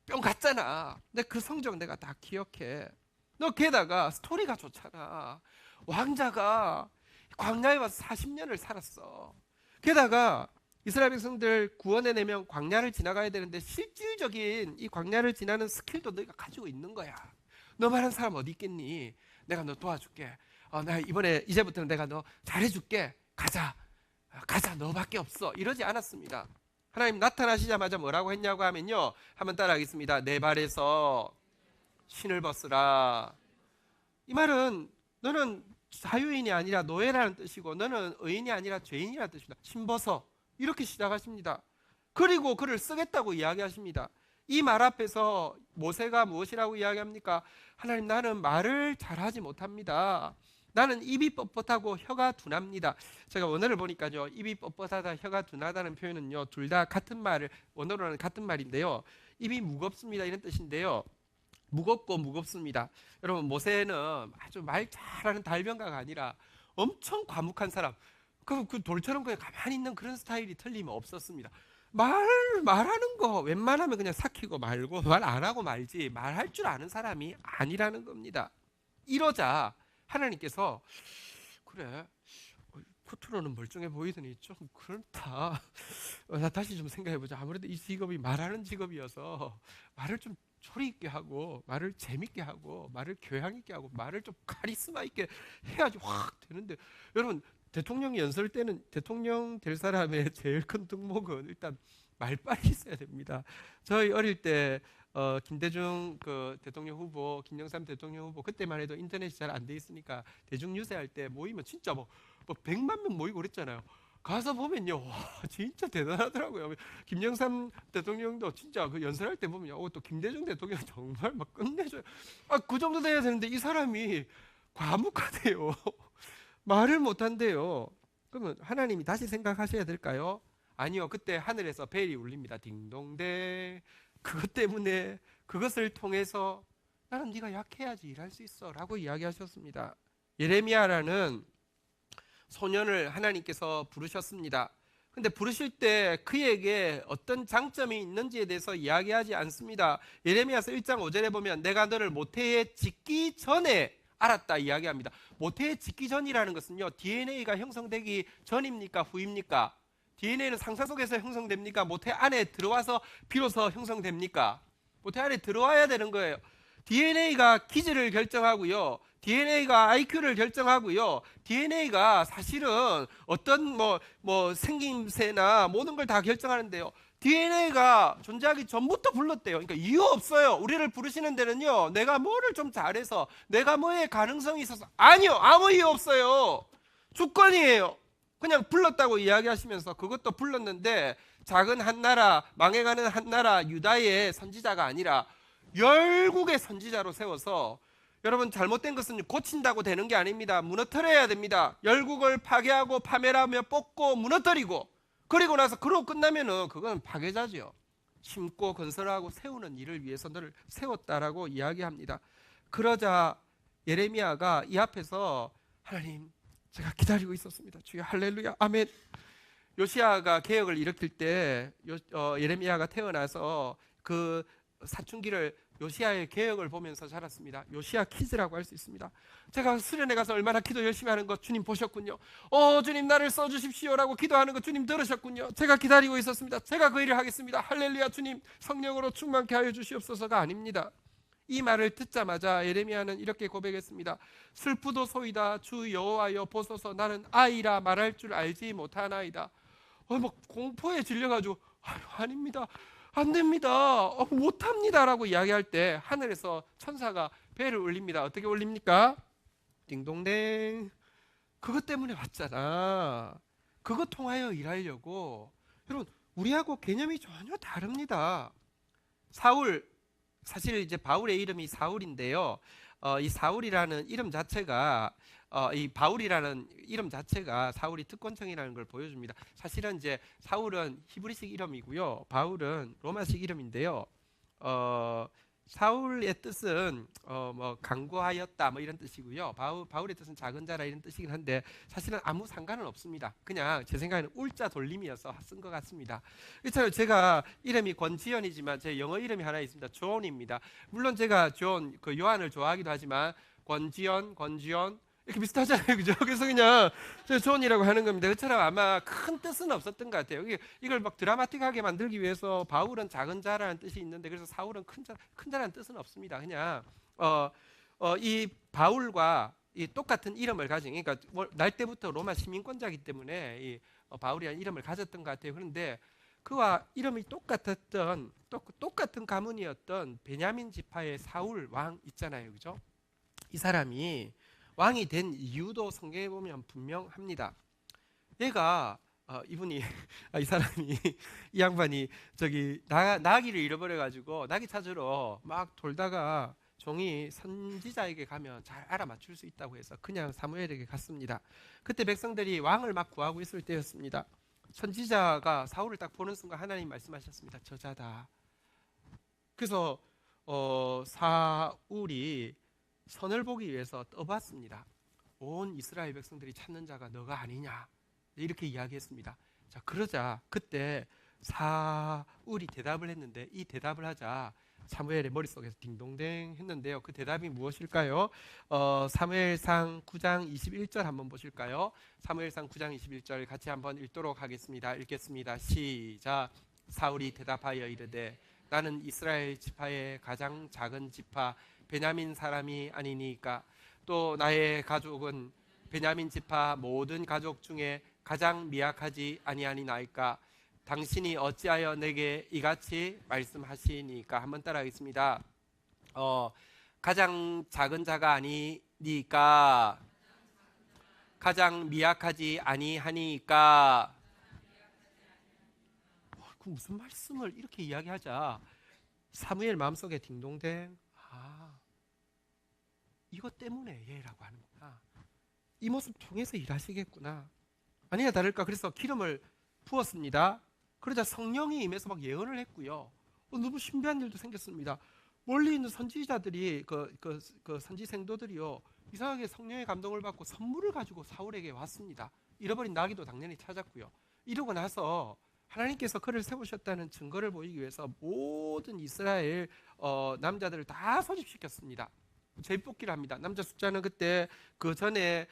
뿅 갔잖아. 근데 그 성적 내가 다 기억해. 너 게다가 스토리가 좋잖아. 왕자가 광야에 와서 40년을 살았어. 게다가 이스라엘 백성들 구원해내면 광야를 지나가야 되는데 실질적인 이 광야를 지나는 스킬도 너가 가지고 있는 거야. 너만한 사람 어디 있겠니? 내가 너 도와줄게. 나 이제부터는 내가 너 잘해줄게. 가자 너밖에 없어. 이러지 않았습니다. 하나님 나타나시자마자 뭐라고 했냐고 하면요 한번 따라하겠습니다. 내 발에서 신을 벗으라. 이 말은 너는 자유인이 아니라 노예라는 뜻이고 너는 의인이 아니라 죄인이라는 뜻입니다. 신 벗어 이렇게 시작하십니다. 그리고 그를 쓰겠다고 이야기하십니다. 이 말 앞에서 모세가 무엇이라고 이야기합니까? 하나님, 나는 말을 잘하지 못합니다. 나는 입이 뻣뻣하고 혀가 둔합니다. 제가 원어를 보니까요 입이 뻣뻣하다 혀가 둔하다는 표현은요 둘 다 같은 말을 원어로는 같은 말인데요 입이 무겁습니다 이런 뜻인데요 무겁고 무겁습니다. 여러분 모세는 아주 말 잘하는 달변가가 아니라 엄청 과묵한 사람, 그 돌처럼 그냥 가만히 있는 그런 스타일이 틀림없었습니다. 말하는 거 웬만하면 그냥 삭히고 말고 말 안 하고 말지 말할 줄 아는 사람이 아니라는 겁니다. 이러자 하나님께서 그래 겉으로는 멀쩡해 보이더니 좀 그렇다. 나 다시 좀 생각해보자. 아무래도 이 직업이 말하는 직업이어서 말을 좀 조리 있게 하고 말을 재밌게 하고 말을 교양 있게 하고 말을 좀 카리스마 있게 해야지 확 되는데, 여러분 대통령 연설 때는 대통령 될 사람의 제일 큰 덕목은 일단 말빨이 있어야 됩니다. 저희 어릴 때 김대중 그 대통령 후보, 김영삼 대통령 후보, 그때만 해도 인터넷이 잘 안 돼 있으니까 대중유세할 때 모이면 진짜 뭐 100만 명 모이고 그랬잖아요. 가서 보면요, 와, 진짜 대단하더라고요. 김영삼 대통령도 진짜 그 연설할 때 보면요, 또 김대중 대통령 정말 막 끝내줘요. 그 정도 돼야 되는데 이 사람이 과묵하대요. 말을 못한대요. 그러면 하나님이 다시 생각하셔야 될까요? 아니요. 그때 하늘에서 벨이 울립니다. 딩동댕. 그것 때문에, 그것을 통해서 나는 네가 약해야지 일할 수 있어 라고 이야기하셨습니다. 예레미야라는 소년을 하나님께서 부르셨습니다. 근데 부르실 때 그에게 어떤 장점이 있는지에 대해서 이야기하지 않습니다. 예레미야서 1장 5절에 보면 내가 너를 모태에 짓기 전에 알았다 이야기합니다. 모태에 짓기 전이라는 것은요, DNA가 형성되기 전입니까 후입니까? DNA는 상상 속에서 형성됩니까? 모태 안에 들어와서 비로소 형성됩니까? 모태 안에 들어와야 되는 거예요. DNA가 기질을 결정하고요, DNA가 IQ를 결정하고요, DNA가 사실은 어떤 생김새나 모든 걸 다 결정하는데요, DNA가 존재하기 전부터 불렀대요. 그러니까 이유 없어요. 우리를 부르시는 데는요, 내가 뭐를 좀 잘해서, 내가 뭐에 가능성이 있어서, 아니요, 아무 이유 없어요. 주권이에요. 그냥 불렀다고 이야기하시면서, 그것도 불렀는데 작은 한 나라, 망해가는 한 나라 유다의 선지자가 아니라 열국의 선지자로 세워서, 여러분 잘못된 것은 고친다고 되는 게 아닙니다. 무너뜨려야 됩니다. 열국을 파괴하고 파멸하며 뽑고 무너뜨리고, 그리고 나서 그러고 끝나면은 그건 파괴자죠. 심고 건설하고 세우는 일을 위해서 너를 세웠다라고 이야기합니다. 그러자 예레미야가 이 앞에서 하나님, 제가 기다리고 있었습니다. 주여 할렐루야 아멘. 요시야가 개혁을 일으킬 때 예레미야가 태어나서 그 사춘기를 요시야의 개혁을 보면서 자랐습니다. 요시야 키즈라고 할 수 있습니다. 제가 수련회 가서 얼마나 기도 열심히 하는 거 주님 보셨군요. 주님 나를 써주십시오라고 기도하는 거 주님 들으셨군요. 제가 기다리고 있었습니다. 제가 그 일을 하겠습니다. 할렐루야 주님 성령으로 충만케 하여 주시옵소서가 아닙니다. 이 말을 듣자마자 예레미야는 이렇게 고백했습니다. 슬프도소이다 주 여호와여 보소서 나는 아이라 말할 줄 알지 못하나이다. 공포에 질려가지고 아닙니다. 안 됩니다. 못합니다라고 이야기할 때 하늘에서 천사가 벨을 울립니다. 어떻게 울립니까? 딩동댕. 그것 때문에 왔잖아. 그것 통하여 일하려고. 여러분 우리하고 개념이 전혀 다릅니다. 사울, 사실 이제 바울의 이름이 사울인데요. 이 사울이라는 이름 자체가 이 바울이라는 이름 자체가 사울이 특권층이라는 걸 보여줍니다. 사실은 이제 사울은 히브리식 이름이고요, 바울은 로마식 이름인데요. 사울의 뜻은 강구하였다 이런 뜻이고요. 바울의 뜻은 작은 자라 이런 뜻이긴 한데 사실은 아무 상관은 없습니다. 그냥 제 생각에는 울자 돌림이어서 쓴 것 같습니다. 그렇죠. 제가 이름이 권지연이지만 제 영어 이름이 하나 있습니다. 존입니다. 물론 제가 존, 그 요한을 좋아하기도 하지만 권지연 이렇게 비슷하잖아요, 그죠? 그래서 그냥 존이라고 하는 겁니다. 그처럼 아마 큰 뜻은 없었던 것 같아요. 이걸 막 드라마틱하게 만들기 위해서 바울은 작은 자라는 뜻이 있는데, 그래서 사울은 큰 자라는 뜻은 없습니다. 그냥 이 바울과 이 똑같은 이름을 가진, 그러니까 날 때부터 로마 시민권자이기 때문에 이 바울이라는 이름을 가졌던 것 같아요. 그런데 그와 이름이 똑같았던 똑같은 가문이었던 베냐민 지파의 사울 왕 있잖아요, 그죠? 이 사람이 왕이 된 이유도 성경에 보면 분명합니다. 얘가 이 사람이 이 양반이 나귀를 잃어버려 가지고 나귀 찾으러 막 돌다가 종이 선지자에게 가면 잘 알아맞힐 수 있다고 해서 그냥 사무엘에게 갔습니다. 그때 백성들이 왕을 막 구하고 있을 때였습니다. 선지자가 사울을 딱 보는 순간 하나님 말씀하셨습니다. 저자다. 그래서 사울이 선을 보기 위해서 떠봤습니다. 온 이스라엘 백성들이 찾는 자가 너가 아니냐 이렇게 이야기했습니다. 자, 그러자 그때 사울이 대답을 했는데, 이 대답을 하자 사무엘의 머릿속에서 딩동댕 했는데요. 그 대답이 무엇일까요? 사무엘상 9장 21절 한번 보실까요? 사무엘상 9장 21절 같이 한번 읽도록 하겠습니다. 읽겠습니다. 시작. 사울이 대답하여 이르되 나는 이스라엘 지파의 가장 작은 지파 베냐민 사람이 아니니까 또 나의 가족은 베냐민 지파 모든 가족 중에 가장 미약하지 아니하니나이까 당신이 어찌하여 내게 이같이 말씀하시니까. 한번 따라하겠습니다. 가장 작은 자가 아니니까 가장 미약하지 아니하니까. 그 무슨 말씀을 이렇게 이야기하자 사무엘 마음속에 딩동댕, 이것 때문에 얘라고 하는구나, 이 모습 통해서 일하시겠구나. 아니야 다를까 그래서 기름을 부었습니다. 그러자 성령이 임해서 막 예언을 했고요. 너무 신비한 일도 생겼습니다. 멀리 있는 선지자들이 그 선지 생도들이요, 이상하게 성령의 감동을 받고 선물을 가지고 사울에게 왔습니다. 잃어버린 나귀도 당연히 찾았고요. 이러고 나서 하나님께서 그를 세우셨다는 증거를 보이기 위해서 모든 이스라엘 남자들을 다 소집시켰습니다. 제비뽑기를 합니다. 남자 숫자는 그때 그 전에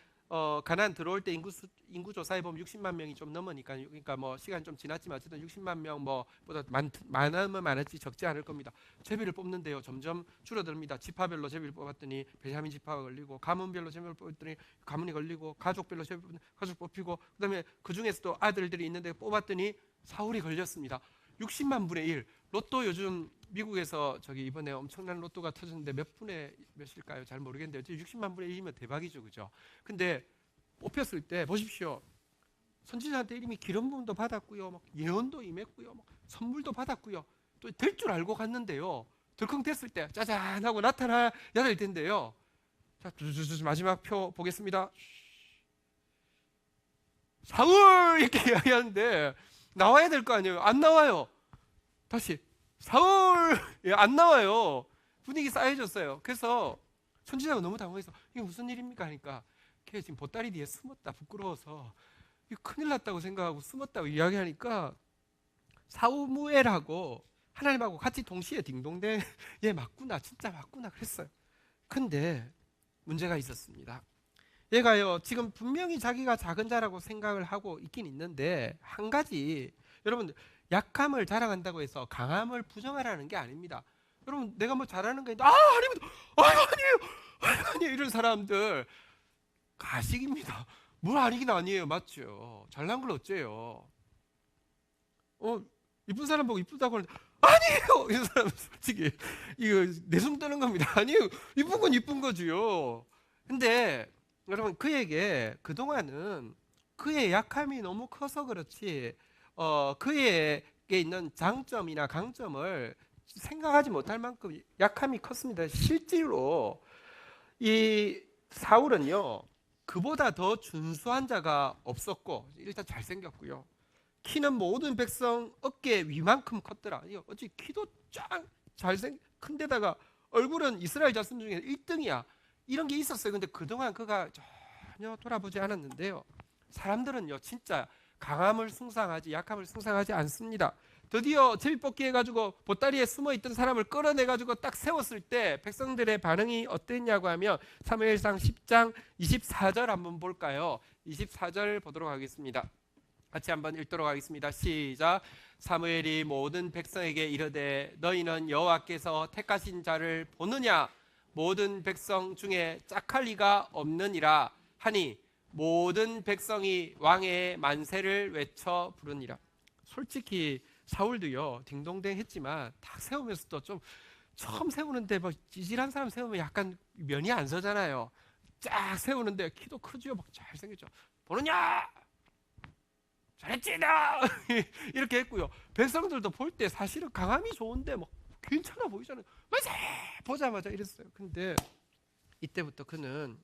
가나안 들어올 때 인구 조사해 보면 60만 명이 좀 넘으니까, 그러니까 뭐 시간 좀 지났지만 어쨌든 60만 명 뭐보다 많으면 많았지 적지 않을 겁니다. 제비를 뽑는데요 점점 줄어듭니다. 지파별로 제비를 뽑았더니 베냐민 지파가 걸리고, 가문별로 제비를 뽑았더니 가문이 걸리고, 가족별로 제비 뽑았더니 가족 뽑히고, 그다음에 그 중에서도 아들들이 있는데 뽑았더니 사울이 걸렸습니다. 60만 분의 1. 로또 요즘 미국에서 이번에 엄청난 로또가 터졌는데 몇 분의 몇일까요? 잘 모르겠는데 60만 분의 1이면 대박이죠, 그죠? 근데 뽑혔을 때 보십시오. 선지자한테 이미 기름 부음도 받았고요, 막 예언도 임했고요, 막 선물도 받았고요. 또 될 줄 알고 갔는데요. 덜컹댔을 때 짜잔 하고 나타나야 될 텐데요. 자, 마지막 표 보겠습니다. 사울 이렇게 이야기하는데 나와야 될 거 아니에요. 안 나와요. 다시 사울 안 나와요. 분위기 싸해졌어요. 그래서 선지자가 너무 당황해서 이게 무슨 일입니까 하니까 걔 지금 보따리 뒤에 숨었다, 부끄러워서 이거 큰일 났다고 생각하고 숨었다고 이야기하니까 사무엘하고 하나님하고 같이 동시에 딩동댕 얘 맞구나, 진짜 맞구나 그랬어요. 근데 문제가 있었습니다. 얘가요 지금 분명히 자기가 작은 자라고 생각을 하고 있긴 있는데, 한 가지, 여러분 약함을 자랑한다고 해서 강함을 부정하라는 게 아닙니다. 여러분 내가 뭐 잘하는 게 있는데 아니에요 이런 사람들 가식입니다. 뭘 아니긴 아니에요. 맞죠? 잘난 걸 어째요? 이쁜 사람 보고 이쁘다고 하는데 아니에요 이런 사람 솔직히 이거 내숭 떠는 겁니다. 아니에요, 이쁜 건 이쁜 거지요. 근데 여러분 그에게 그동안은 그의 약함이 너무 커서 그렇지 그에게 있는 장점이나 강점을 생각하지 못할 만큼 약함이 컸습니다. 실제로 이 사울은요 그보다 더 준수한 자가 없었고, 일단 잘생겼고요, 키는 모든 백성 어깨 위만큼 컸더라. 어찌 키도 짱 큰데다가 얼굴은 이스라엘 자손 중에 1등이야. 이런 게 있었어요. 근데 그동안 그가 전혀 돌아보지 않았는데요, 사람들은요 진짜 강함을 숭상하지 약함을 숭상하지 않습니다. 드디어 제비뽑기 해가지고 보따리에 숨어있던 사람을 끌어내가지고 딱 세웠을 때 백성들의 반응이 어땠냐고 하면 사무엘상 10장 24절 한번 볼까요? 24절 보도록 하겠습니다. 같이 한번 읽도록 하겠습니다. 시작. 사무엘이 모든 백성에게 이르되 너희는 여호와께서 택하신 자를 보느냐? 모든 백성 중에 짝할 리가 없느니라 하니 모든 백성이 왕의 만세를 외쳐 부르니라. 솔직히 사울도요 딩동댕 했지만 딱 세우면서도 좀 처음 세우는데 뭐 찌질한 사람 세우면 약간 면이 안 서잖아요. 쫙 세우는데 키도 크죠, 막 잘생겼죠. 보느냐? 잘했지다 이렇게 했고요. 백성들도 볼 때 사실은 강함이 좋은데 뭐 괜찮아 보이잖아요. 맞아 보자마자 이랬어요. 근데 이때부터 그는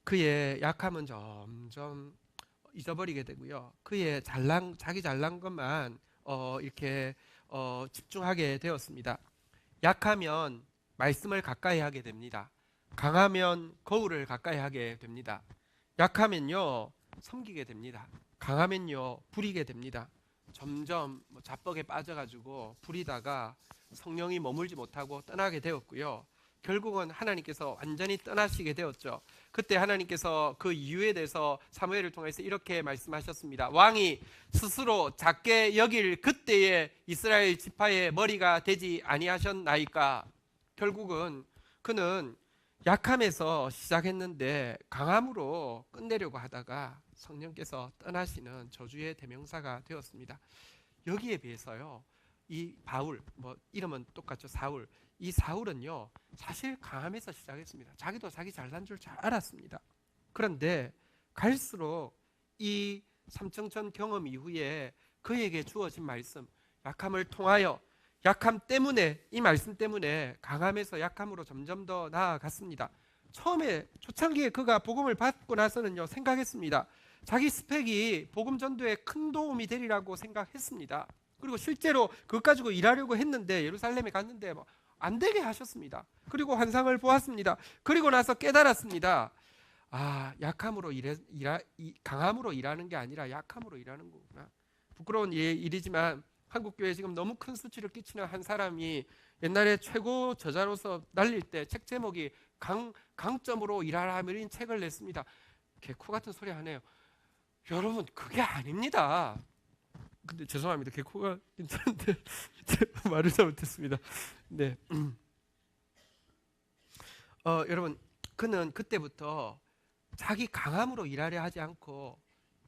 그의 약함은 점점 잊어버리게 되고요. 그의 자기 잘난 것만 이렇게 집중하게 되었습니다. 약하면 말씀을 가까이 하게 됩니다. 강하면 거울을 가까이 하게 됩니다. 약하면요 섬기게 됩니다. 강하면요 부리게 됩니다. 점점 자뻑에 빠져가지고 부리다가 성령이 머물지 못하고 떠나게 되었고요. 결국은 하나님께서 완전히 떠나시게 되었죠. 그때 하나님께서 그 이유에 대해서 사무엘을 통해서 이렇게 말씀하셨습니다. 왕이 스스로 작게 여길 그때의 이스라엘 지파의 머리가 되지 아니하셨나이까. 결국은 그는 약함에서 시작했는데 강함으로 끝내려고 하다가 성령께서 떠나시는 저주의 대명사가 되었습니다. 여기에 비해서요, 이 바울, 이름은 똑같죠, 사울. 이 사울은요, 사실 강함에서 시작했습니다. 자기도 자기 잘난 줄 잘 알았습니다. 그런데 갈수록 이 삼청천 경험 이후에 그에게 주어진 말씀, 약함을 통하여, 약함 때문에, 이 말씀 때문에 강함에서 약함으로 점점 더 나아갔습니다. 처음에 초창기에 그가 복음을 받고 나서는요, 생각했습니다. 자기 스펙이 복음 전도에 큰 도움이 되리라고 생각했습니다. 그리고 실제로 그것 가지고 일하려고 했는데 예루살렘에 갔는데 안 되게 하셨습니다. 그리고 환상을 보았습니다. 그리고 나서 깨달았습니다. 약함으로 강함으로 일하는 게 아니라 약함으로 일하는 거구나. 부끄러운 일이지만 한국교회에 지금 너무 큰 수치를 끼치는 한 사람이 옛날에 최고 저자로서 날릴 때 책 제목이 강점으로 일하라 이런 책을 냈습니다. 개코 같은 소리 하네요. 여러분, 그게 아닙니다. 근데 죄송합니다. 개코가 괜찮은데 말을 잘못했습니다. 네. 여러분, 그는 그때부터 자기 강함으로 일하려 하지 않고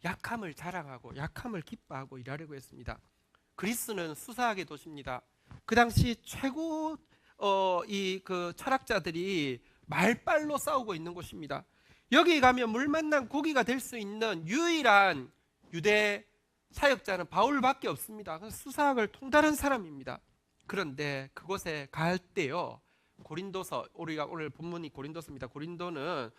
약함을 자랑하고 약함을 기뻐하고 일하려고 했습니다. 그리스는 수사학의 도시입니다. 그 당시 최고 그 철학자들이 말빨로 싸우고 있는 곳입니다. 여기 가면 물 만난 고기가 될 수 있는 유일한 유대 사역자는 바울밖에 없습니다. 수사학을 통달한 사람입니다. 그런데 그곳에 갈 때요, 고린도서, 우리가 오늘 본문이 고린도서입니다. 고린도는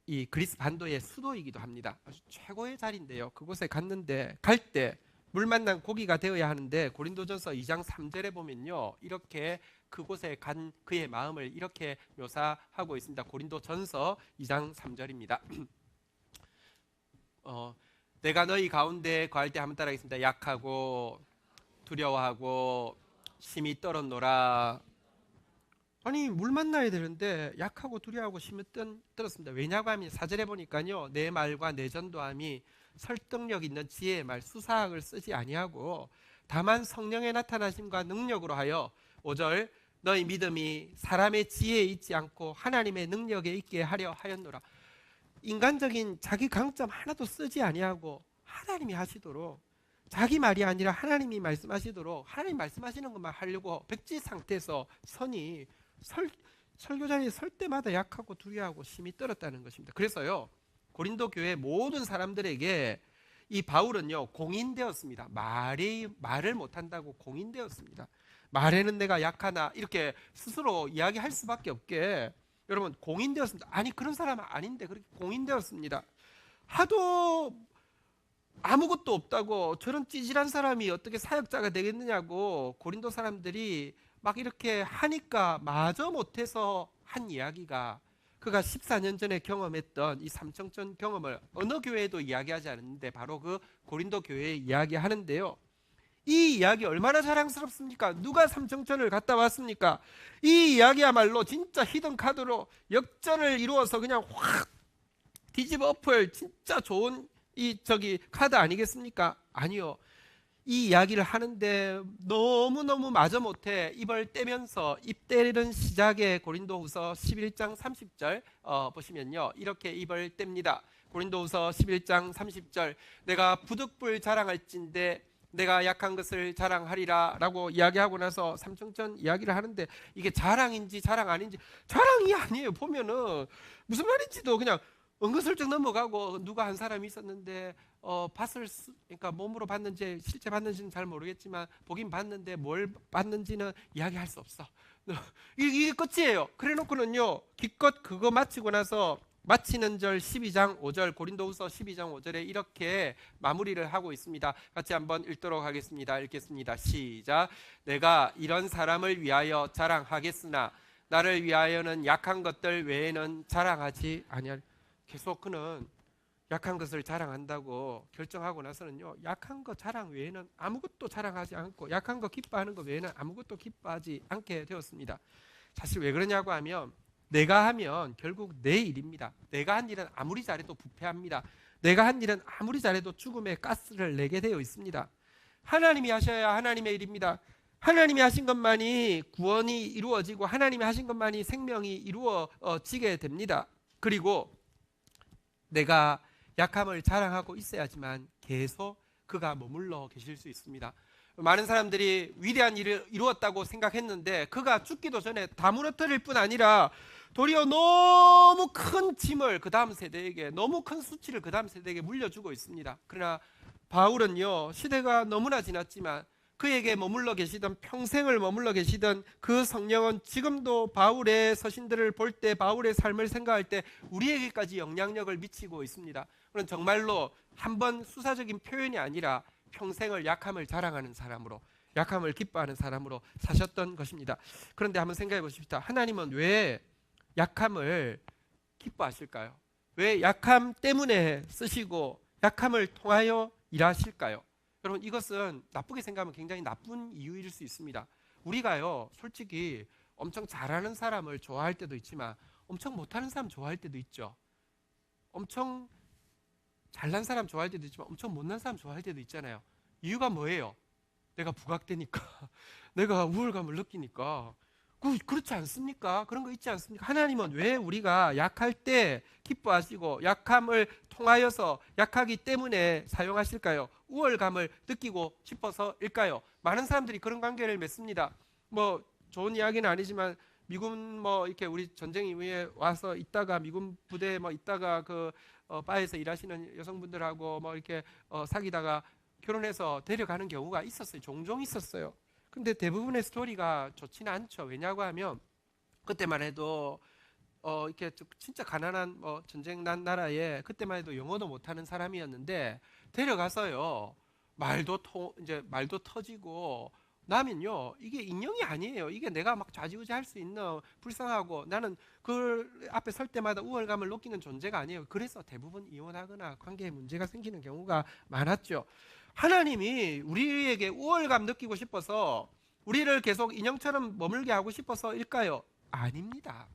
이 그리스 반도의 수도이기도 합니다. 아주 최고의 자리인데요. 그곳에 갔는데 갈 때 물 만난 고기가 되어야 하는데 고린도전서 2장 3절에 보면요, 이렇게 그곳에 간 그의 마음을 이렇게 묘사하고 있습니다. 고린도전서 2장 3절입니다. 내가 너희 가운데 거할 때 한번 따라하겠습니다. 약하고 두려워하고 심히 떨었노라. 아니, 물 만나야 되는데 약하고 두려워하고 심히 떨었습니다. 왜냐고 하면 4절에 보니까요, 내 말과 내 전도함이 설득력 있는 지혜의 말 수사학을 쓰지 아니하고 다만 성령의 나타나심과 능력으로 하여 5절 너희 믿음이 사람의 지혜에 있지 않고 하나님의 능력에 있게 하려 하였노라. 인간적인 자기 강점 하나도 쓰지 아니하고 하나님이 하시도록, 자기 말이 아니라 하나님이 말씀하시도록 하나님 말씀하시는 것만 하려고 백지 상태에서 선이 설교자에 설 때마다 약하고 두려워하고 심히 떨었다는 것입니다. 그래서요, 고린도 교회 모든 사람들에게 이 바울은요, 공인되었습니다. 말을 못한다고 공인되었습니다. 말에는 내가 약하나 이렇게 스스로 이야기할 수밖에 없게 여러분 공인되었습니다. 아니, 그런 사람은 아닌데 그렇게 공인되었습니다. 하도 아무것도 없다고 저런 찌질한 사람이 어떻게 사역자가 되겠느냐고 고린도 사람들이 막 이렇게 하니까 마저 못해서 한 이야기가, 그가 14년 전에 경험했던 이 삼청천 경험을 어느 교회에도 이야기하지 않았는데 바로 그 고린도 교회에 이야기하는데요, 이 이야기 얼마나 자랑스럽습니까? 누가 삼청천을 갔다 왔습니까? 이 이야기야말로 진짜 히든 카드로 역전을 이루어서 그냥 확 뒤집어 엎을 진짜 좋은 카드 아니겠습니까? 아니요. 이 이야기를 하는데 너무너무 마저 못해 입을 떼면서 입 떼는 시작에 고린도후서 11장 30절 보시면요, 이렇게 입을 뗍니다. 고린도후서 11장 30절 내가 부득불 자랑할진대 내가 약한 것을 자랑하리라 라고 이야기하고 나서 삼청천 이야기를 하는데 이게 자랑인지 자랑 아닌지, 자랑이 아니에요. 보면은 무슨 말인지도 그냥 은근슬쩍 넘어가고, 누가 한 사람이 있었는데 그러니까 몸으로 봤는지 실제 봤는지는 잘 모르겠지만 보긴 봤는데 뭘 봤는지는 이야기할 수 없어. 이게 끝이에요. 그래 놓고는요, 기껏 그거 마치고 나서 마치는 절 12장 5절 고린도후서 12장 5절에 이렇게 마무리를 하고 있습니다. 같이 한번 읽도록 하겠습니다. 읽겠습니다. 시작. 내가 이런 사람을 위하여 자랑하겠으나 나를 위하여는 약한 것들 외에는 자랑하지 아니할. 계속 그는 약한 것을 자랑한다고 결정하고 나서는요, 약한 거 자랑 외에는 아무것도 자랑하지 않고 약한 거 기뻐하는 것 외에는 아무것도 기뻐하지 않게 되었습니다. 사실 왜 그러냐고 하면 내가 하면 결국 내 일입니다. 내가 한 일은 아무리 잘해도 부패합니다. 내가 한 일은 아무리 잘해도 죽음의 가스를 내게 되어 있습니다. 하나님이 하셔야 하나님의 일입니다. 하나님이 하신 것만이 구원이 이루어지고 하나님이 하신 것만이 생명이 이루어지게 됩니다. 그리고 내가 약함을 자랑하고 있어야지만 계속 그가 머물러 계실 수 있습니다. 많은 사람들이 위대한 일을 이루었다고 생각했는데 그가 죽기도 전에 다 무너뜨릴 뿐 아니라 도리어 너무 큰 짐을 그 다음 세대에게, 너무 큰 수치를 그 다음 세대에게 물려주고 있습니다. 그러나 바울은요, 시대가 너무나 지났지만 그에게 머물러 계시던, 평생을 머물러 계시던 그 성령은 지금도 바울의 서신들을 볼 때, 바울의 삶을 생각할 때 우리에게까지 영향력을 미치고 있습니다. 그건 정말로 한번 수사적인 표현이 아니라 평생을 약함을 자랑하는 사람으로, 약함을 기뻐하는 사람으로 사셨던 것입니다. 그런데 한번 생각해 보십시다. 하나님은 왜 약함을 기뻐하실까요? 왜 약함 때문에 쓰시고 약함을 통하여 일하실까요? 여러분, 이것은 나쁘게 생각하면 굉장히 나쁜 이유일 수 있습니다. 우리가요, 솔직히 엄청 잘하는 사람을 좋아할 때도 있지만 엄청 못하는 사람 좋아할 때도 있죠. 엄청 잘난 사람 좋아할 때도 있지만 엄청 못난 사람 좋아할 때도 있잖아요. 이유가 뭐예요? 내가 부각되니까, 내가 우월감을 느끼니까. 그렇지 않습니까? 그런 거 있지 않습니까? 하나님은 왜 우리가 약할 때 기뻐하시고 약함을 통하여서, 약하기 때문에 사용하실까요? 우월감을 느끼고 싶어서일까요? 많은 사람들이 그런 관계를 맺습니다. 뭐 좋은 이야기는 아니지만 미군 이렇게 우리 전쟁 이후에 와서 있다가 미군 부대에 있다가 그 바에서 일하시는 여성분들하고 이렇게 사귀다가 결혼해서 데려가는 경우가 있었어요. 종종 있었어요. 근데 대부분의 스토리가 좋지는 않죠. 왜냐고 하면 그때만 해도 이렇게 진짜 가난한 전쟁 난 나라에 그때만 해도 영어도 못하는 사람이었는데 데려가서요, 말도 터지고 나면요, 이게 인형이 아니에요. 이게 내가 막 좌지우지 할 수 있는, 불쌍하고 나는 그 앞에 설 때마다 우월감을 느끼는 존재가 아니에요. 그래서 대부분 이혼하거나 관계에 문제가 생기는 경우가 많았죠. 하나님이 우리에게 우월감 느끼고 싶어서 우리를 계속 인형처럼 머물게 하고 싶어서일까요? 아닙니다.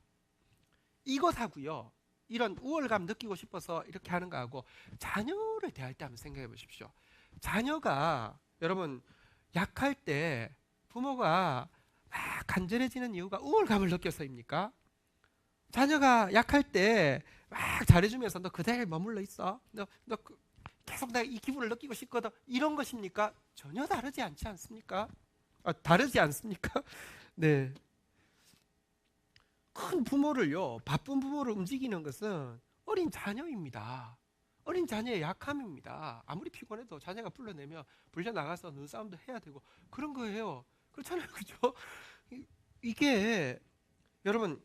이것하고요, 이런 우월감 느끼고 싶어서 이렇게 하는 거하고 자녀를 대할 때 한번 생각해 보십시오. 자녀가, 여러분, 약할 때 부모가 막 간절해지는 이유가 우월감을 느껴서입니까? 자녀가 약할 때 막 잘해주면서 너 그대로 머물러 있어, 너 계속 나 이 기분을 느끼고 싶거든, 이런 것입니까? 전혀 다르지 않지 않습니까? 다르지 않습니까? 네. 큰 부모를요, 바쁜 부모를 움직이는 것은 어린 자녀입니다. 어린 자녀의 약함입니다. 아무리 피곤해도 자녀가 불러내면 불려나가서 눈싸움도 해야 되고 그런 거예요. 그렇잖아요. 그죠? 이게 여러분,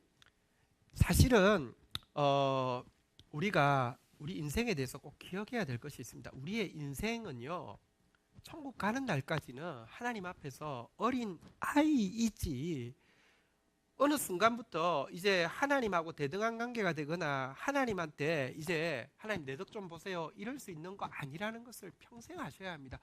사실은 우리가 우리 인생에 대해서 꼭 기억해야 될 것이 있습니다. 우리의 인생은요, 천국 가는 날까지는 하나님 앞에서 어린 아이이지, 어느 순간부터 이제 하나님하고 대등한 관계가 되거나 하나님한테 이제 하나님 내 덕 좀 보세요 이럴 수 있는 거 아니라는 것을 평생 아셔야 합니다.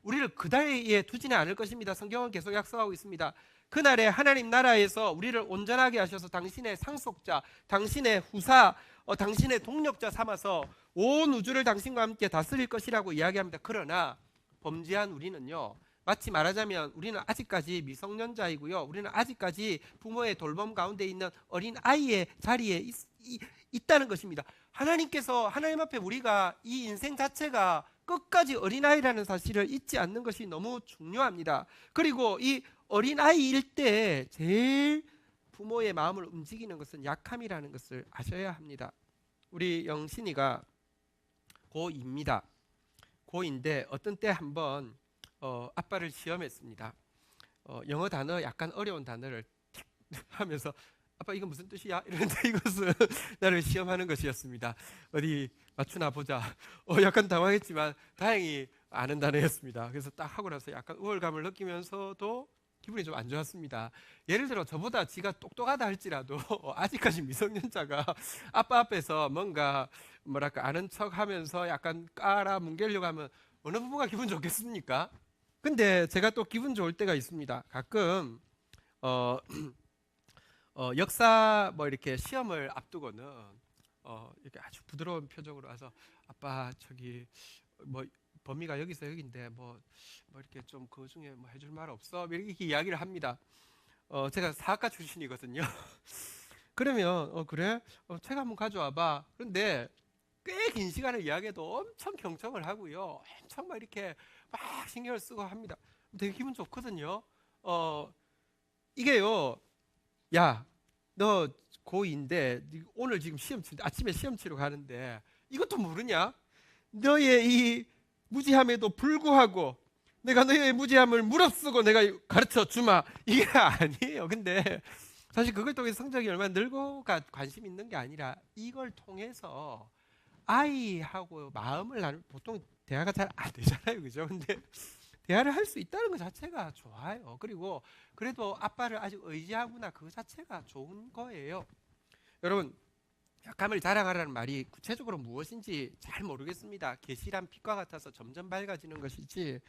우리를 그 나라에 두지는 않을 것입니다. 성경은 계속 약속하고 있습니다. 그날에 하나님 나라에서 우리를 온전하게 하셔서 당신의 상속자, 당신의 후사, 당신의 동력자 삼아서 온 우주를 당신과 함께 다스릴 것이라고 이야기합니다. 그러나 범죄한 우리는요, 마치 말하자면 우리는 아직까지 미성년자이고요, 우리는 아직까지 부모의 돌봄 가운데 있는 어린 아이의 자리에 있다는 것입니다. 하나님께서, 하나님 앞에 우리가 이 인생 자체가 끝까지 어린아이라는 사실을 잊지 않는 것이 너무 중요합니다. 그리고 이 어린아이일 때 제일 부모의 마음을 움직이는 것은 약함이라는 것을 아셔야 합니다. 우리 영신이가 고2입니다. 고2인데 어떤 때 한번 아빠를 시험했습니다. 영어 단어, 약간 어려운 단어를 틱 하면서 아빠 이거 무슨 뜻이야? 이러는데 이것은 나를 시험하는 것이었습니다. 어디 맞추나 보자. 약간 당황했지만 다행히 아는 단어였습니다. 그래서 딱 하고 나서 약간 우월감을 느끼면서도 기분이 좀 안 좋았습니다. 예를 들어 저보다 지가 똑똑하다 할지라도 아직까지 미성년자가 아빠 앞에서 뭔가 뭐랄까 아는 척하면서 약간 깔아뭉개려고 하면 어느 부부가 기분 좋겠습니까? 근데 제가 또 기분 좋을 때가 있습니다. 가끔 역사 뭐 이렇게 시험을 앞두고는 이렇게 아주 부드러운 표정으로 와서 아빠 저기 뭐 범위가 여기서 여기인데 뭐 이렇게 좀 그 중에 뭐 해줄 말 없어? 이렇게 이야기를 합니다. 제가 사학과 출신이거든요. 그러면 그래? 책 한번 가져와봐. 그런데 꽤 긴 시간을 이야기해도 엄청 경청을 하고요. 엄청 막 이렇게 막 신경을 쓰고 합니다. 되게 기분 좋거든요. 이게요. 야, 너 고2인데 오늘 지금 아침에 시험 치러 가는데 이것도 모르냐? 너의 이 무지함에도 불구하고 내가 너의 무지함을 무릅쓰고 내가 가르쳐 주마. 이게 아니에요. 근데 사실 그걸 통해서 성적이 얼마나 늘고가 관심 있는 게 아니라 이걸 통해서 아이하고 마음을 나누 보통 대화가 잘 안 되잖아요. 그죠? 근데 대화를 할 수 있다는 것 자체가 좋아요. 그리고 그래도 아빠를 아직 의지하구나 그 자체가 좋은 거예요. 여러분 약함을 자랑하라는 말이 구체적으로 무엇인지 잘 모르겠습니다. 계시란 빛과 같아서 점점 밝아지는 것이지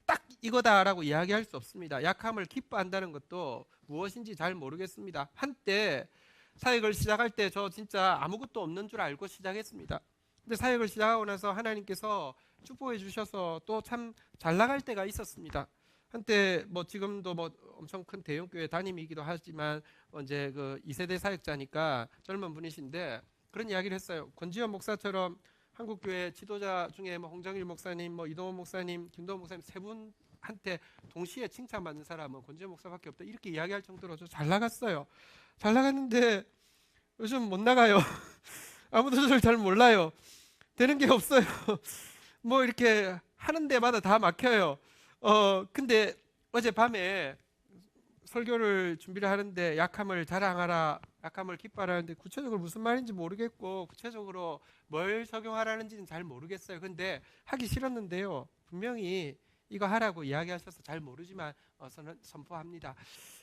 딱 이거다라고 이야기할 수 없습니다. 약함을 기뻐한다는 것도 무엇인지 잘 모르겠습니다. 한때 사역을 시작할 때 저 진짜 아무것도 없는 줄 알고 시작했습니다. 근데 사역을 시작하고 나서 하나님께서 축복해 주셔서 또 참 잘 나갈 때가 있었습니다. 한때 뭐 지금도 뭐 엄청 큰 대형교회 담임이기도 하지만 이제 그 2세대 사역자니까 젊은 분이신데 그런 이야기를 했어요. 권지현 목사처럼 한국교회 지도자 중에 뭐 홍정일 목사님, 뭐 이동원 목사님, 김도원 목사님 세 분한테 동시에 칭찬받는 사람은 권지현 목사밖에 없다. 이렇게 이야기할 정도로 잘 나갔어요. 잘 나갔는데 요즘 못 나가요. 아무도 저를 잘 몰라요. 되는 게 없어요. 뭐 이렇게 하는 데마다 다 막혀요. 근데 어젯밤에 설교를 준비를 하는데 약함을 자랑하라, 약함을 기뻐하라는데 구체적으로 무슨 말인지 모르겠고 구체적으로 뭘 적용하라는지는 잘 모르겠어요. 근데 하기 싫었는데요. 분명히 이거 하라고 이야기하셔서 잘 모르지만 선포합니다.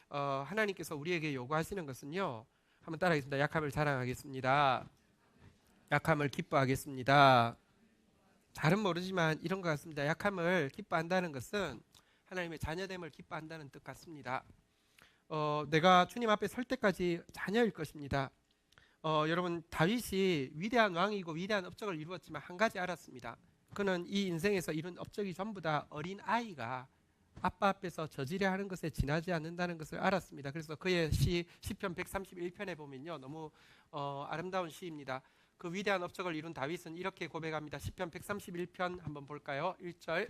하나님께서 우리에게 요구하시는 것은요. 한번 따라하겠습니다. 약함을 자랑하겠습니다. 약함을 기뻐하겠습니다. 잘은 모르지만 이런 것 같습니다. 약함을 기뻐한다는 것은 하나님의 자녀됨을 기뻐한다는 뜻 같습니다. 내가 주님 앞에 설 때까지 자녀일 것입니다. 여러분 다윗이 위대한 왕이고 위대한 업적을 이루었지만 한 가지 알았습니다. 그는 이 인생에서 이룬 업적이 전부 다 어린 아이가 아빠 앞에서 저지려 하는 것에 지나지 않는다는 것을 알았습니다. 그래서 그의 시편 131편에 보면요. 너무 아름다운 시입니다. 그 위대한 업적을 이룬 다윗은 이렇게 고백합니다. 시편 131편 한번 볼까요? 1절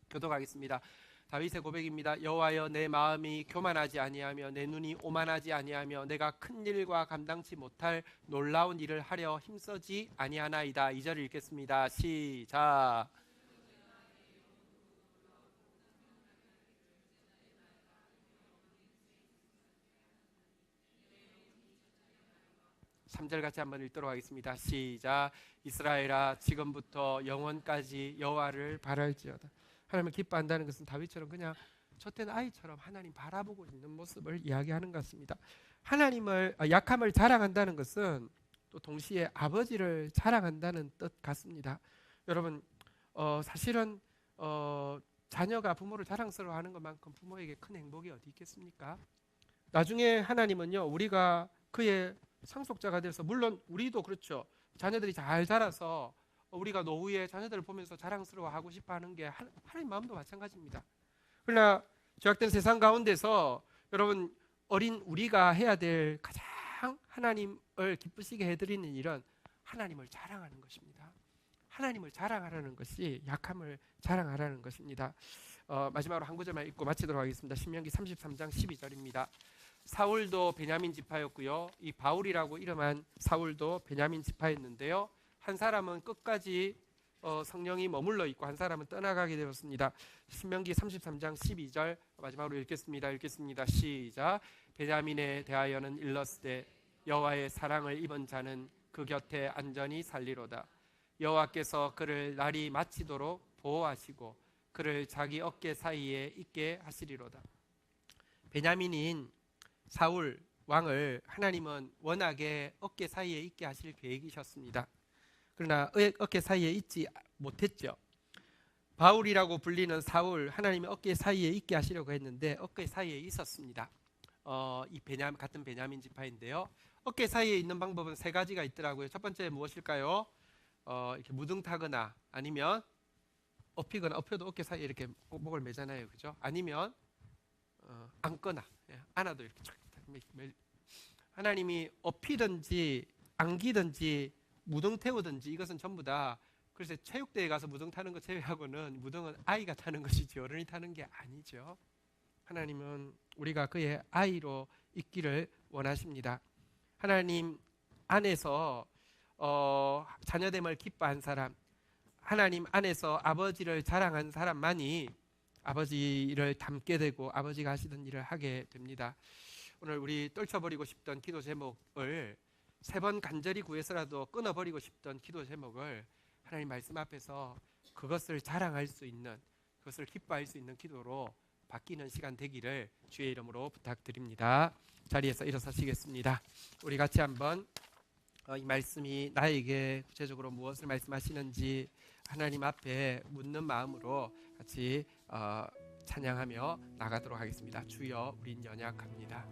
교독하겠습니다. 다윗의 고백입니다. 여호와여 내 마음이 교만하지 아니하며 내 눈이 오만하지 아니하며 내가 큰 일과 감당치 못할 놀라운 일을 하려 힘쓰지 아니하나이다. 2절 읽겠습니다. 시작. 3절 같이 한번 읽도록 하겠습니다. 시작. 이스라엘아 지금부터 영원까지 여호와를 바랄지어다. 하나님을 기뻐한다는 것은 다윗처럼 그냥 젖된 아이처럼 하나님 바라보고 있는 모습을 이야기하는 것 같습니다. 하나님을 약함을 자랑한다는 것은 또 동시에 아버지를 자랑한다는 뜻 같습니다. 여러분 사실은 자녀가 부모를 자랑스러워하는 것만큼 부모에게 큰 행복이 어디 있겠습니까? 나중에 하나님은요 우리가 그의 상속자가 돼서 물론 우리도 그렇죠. 자녀들이 잘 자라서 우리가 노후에 자녀들을 보면서 자랑스러워하고 싶어하는 게 하나님 마음도 마찬가지입니다. 그러나 죄악된 세상 가운데서 여러분 어린 우리가 해야 될 가장 하나님을 기쁘시게 해드리는 일은 하나님을 자랑하는 것입니다. 하나님을 자랑하라는 것이 약함을 자랑하라는 것입니다. 마지막으로 한 구절만 읽고 마치도록 하겠습니다. 신명기 33장 12절입니다. 사울도 베냐민 지파였고요. 이 바울이라고 이름한 사울도 베냐민 지파였는데요. 한 사람은 끝까지 성령이 머물러 있고 한 사람은 떠나가게 되었습니다. 신명기 33장 12절 마지막으로 읽겠습니다. 시작. 베냐민에 대하여는 일렀으되 여호와의 사랑을 입은 자는 그 곁에 안전히 살리로다. 여호와께서 그를 날이 마치도록 보호하시고 그를 자기 어깨 사이에 있게 하시리로다. 베냐민인 사울 왕을 하나님은 워낙에 어깨 사이에 있게 하실 계획이셨습니다. 그러나 어깨 사이에 있지 못했죠. 바울이라고 불리는 사울, 하나님이 어깨 사이에 있게 하시려고 했는데 어깨 사이에 있었습니다. 이 같은 베냐민 지파인데요. 어깨 사이에 있는 방법은 세 가지가 있더라고요. 첫 번째 무엇일까요? 이렇게 무등타거나 아니면 엎이거나, 엎여도 어깨 사이에 이렇게 목을 매잖아요, 그죠? 아니면 앉거나, 안아도 이렇게 쫙. 하나님이 엎이든지 안기든지 무등 태우든지 이것은 전부 다, 그래서 체육대회 가서 무등 타는 거 제외하고는 무등은 아이가 타는 것이지 어른이 타는 게 아니죠. 하나님은 우리가 그의 아이로 있기를 원하십니다. 하나님 안에서 자녀됨을 기뻐한 사람, 하나님 안에서 아버지를 자랑한 사람만이 아버지를 닮게 되고 아버지가 하시던 일을 하게 됩니다. 오늘 우리 떨쳐버리고 싶던 기도 제목을 3번 간절히 구해서라도 끊어버리고 싶던 기도 제목을 하나님 말씀 앞에서 그것을 자랑할 수 있는, 그것을 기뻐할 수 있는 기도로 바뀌는 시간 되기를 주의 이름으로 부탁드립니다. 자리에서 일어서시겠습니다. 우리 같이 한번 이 말씀이 나에게 구체적으로 무엇을 말씀하시는지 하나님 앞에 묻는 마음으로 같이 찬양하며 나가도록 하겠습니다. 주여, 우린 연약합니다.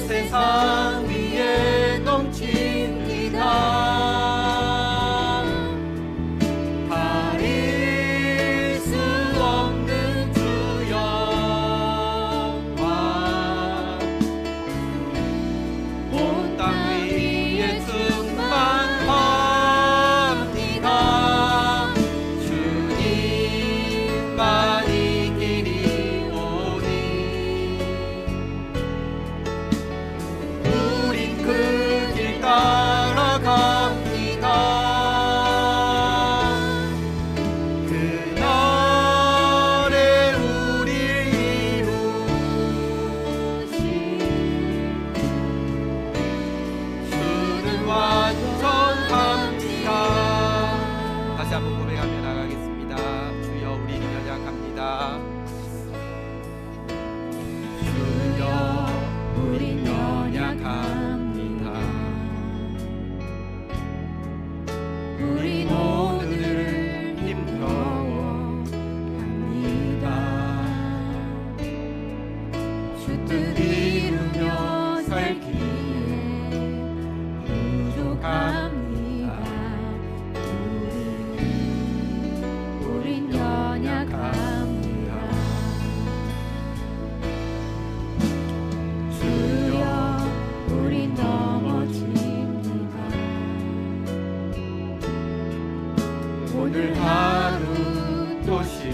세상 위에 넘칩니다. 가릴 수 없는 주 영광, 온 땅 위에 충만합니다. 주님만이 길이 오니 그 길 따라갑니다. 그날에 우릴 이루신 주는 완전합니다. 다시 한번 고백하며 나가겠습니다. 주여, 우리는 연약합니다. 주여, 우린 연약합니다. 우린 오늘 힘겨워합니다. 주 뜻 이루며 살기에 부족합니다. 우린 연약합니다. 주여, 우린 넘어집니다. 오늘 하루 또 실수합니다.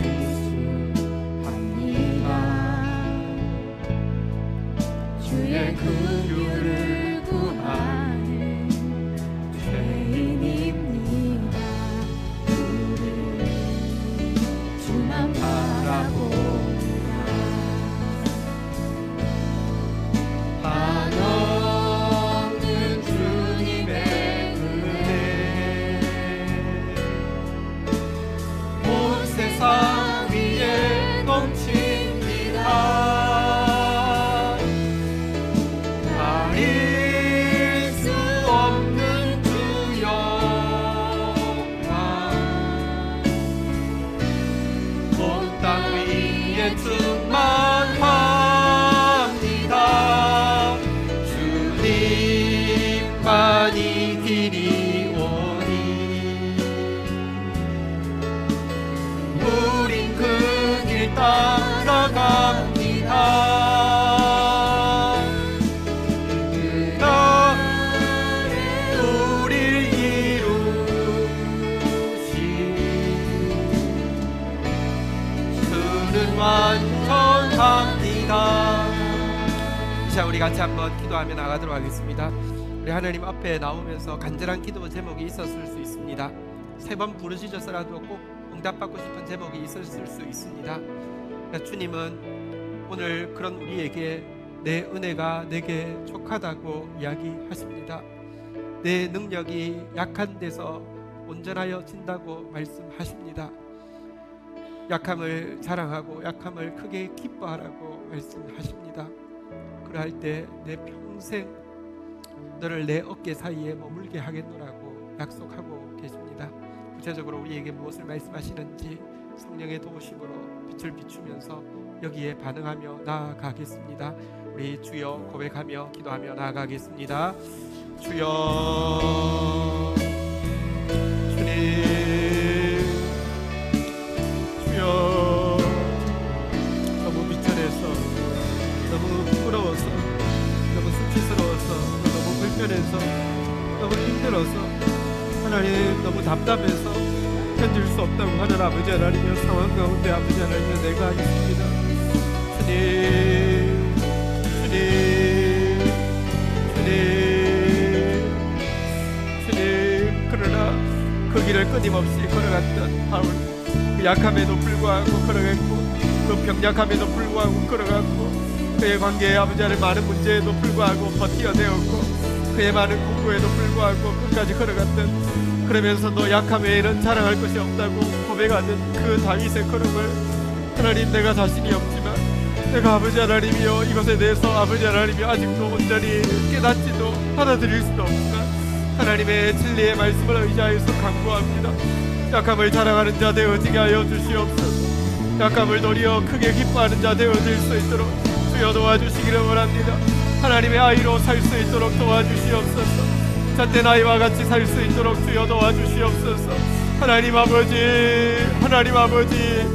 주의 긍휼을 구하는 죄인입니다. 우리 주만 바라봅니다. 한없는 주님의 은혜, 우리 같이 한번 기도하며 나가도록 하겠습니다. 우리 하나님 앞에 나오면서 간절한 기도 제목이 있었을 수 있습니다. 3번 부르짖어서라도 꼭 응답받고 싶은 제목이 있었을 수 있습니다. 그러니까 주님은 오늘 그런 우리에게 내 은혜가 내게 족하다고 이야기하십니다. 내 능력이 약한 데서 온전하여 진다고 말씀하십니다. 약함을 자랑하고 약함을 크게 기뻐하라고 말씀하십니다. 그러할 때 내 평생 너를 내 어깨 사이에 머물게 하겠노라고 약속하고 계십니다. 구체적으로 우리에게 무엇을 말씀하시는지 성령의 도우심으로 빛을 비추면서 여기에 반응하며 나아가겠습니다. 우리 주여 고백하며 기도하며 나아가겠습니다. 주여, 주님, 주여, 너무 미천해서, 너무 부끄러워서, 너무 수치스러워서, 너무 불편해서, 너무 힘들어서, 하나님 너무 답답해서 견딜 수 없다고 하는 아버지 하나님의 상황 가운데 아버지 하나님 내가 있습니다. 주님, 주님, 주님, 주님. 그러나 그 길을 끊임없이 걸어갔던 바울, 그 약함에도 불구하고 걸어갔고, 그 병약함에도 불구하고 걸어갔고, 그의 관계에 아버지 하나님 많은 문제에도 불구하고 버티어내었고, 그의 많은 공고에도 불구하고 끝까지 걸어갔던, 그러면서도 약함 외에는 자랑할 것이 없다고 고백하는 그 다윗의 걸음을 하나님 내가 자신이 없지만 내가 아버지 하나님이여 이것에 대해서 아버지 하나님이 아직도 온전히 깨닫지도 받아들일 수도 없지만 하나님의 진리의 말씀을 의지하여서 간구합니다. 약함을 자랑하는 자 되어지게 하여 주시옵소서. 약함을 도리어 크게 기뻐하는 자 되어질 수 있도록 주여 도와주시기를 원합니다. 하나님의 아이로 살 수 있도록 도와주시옵소서. 잣된 아이와 같이 살 수 있도록 주여 도와주시옵소서. 하나님 아버지, 하나님 아버지,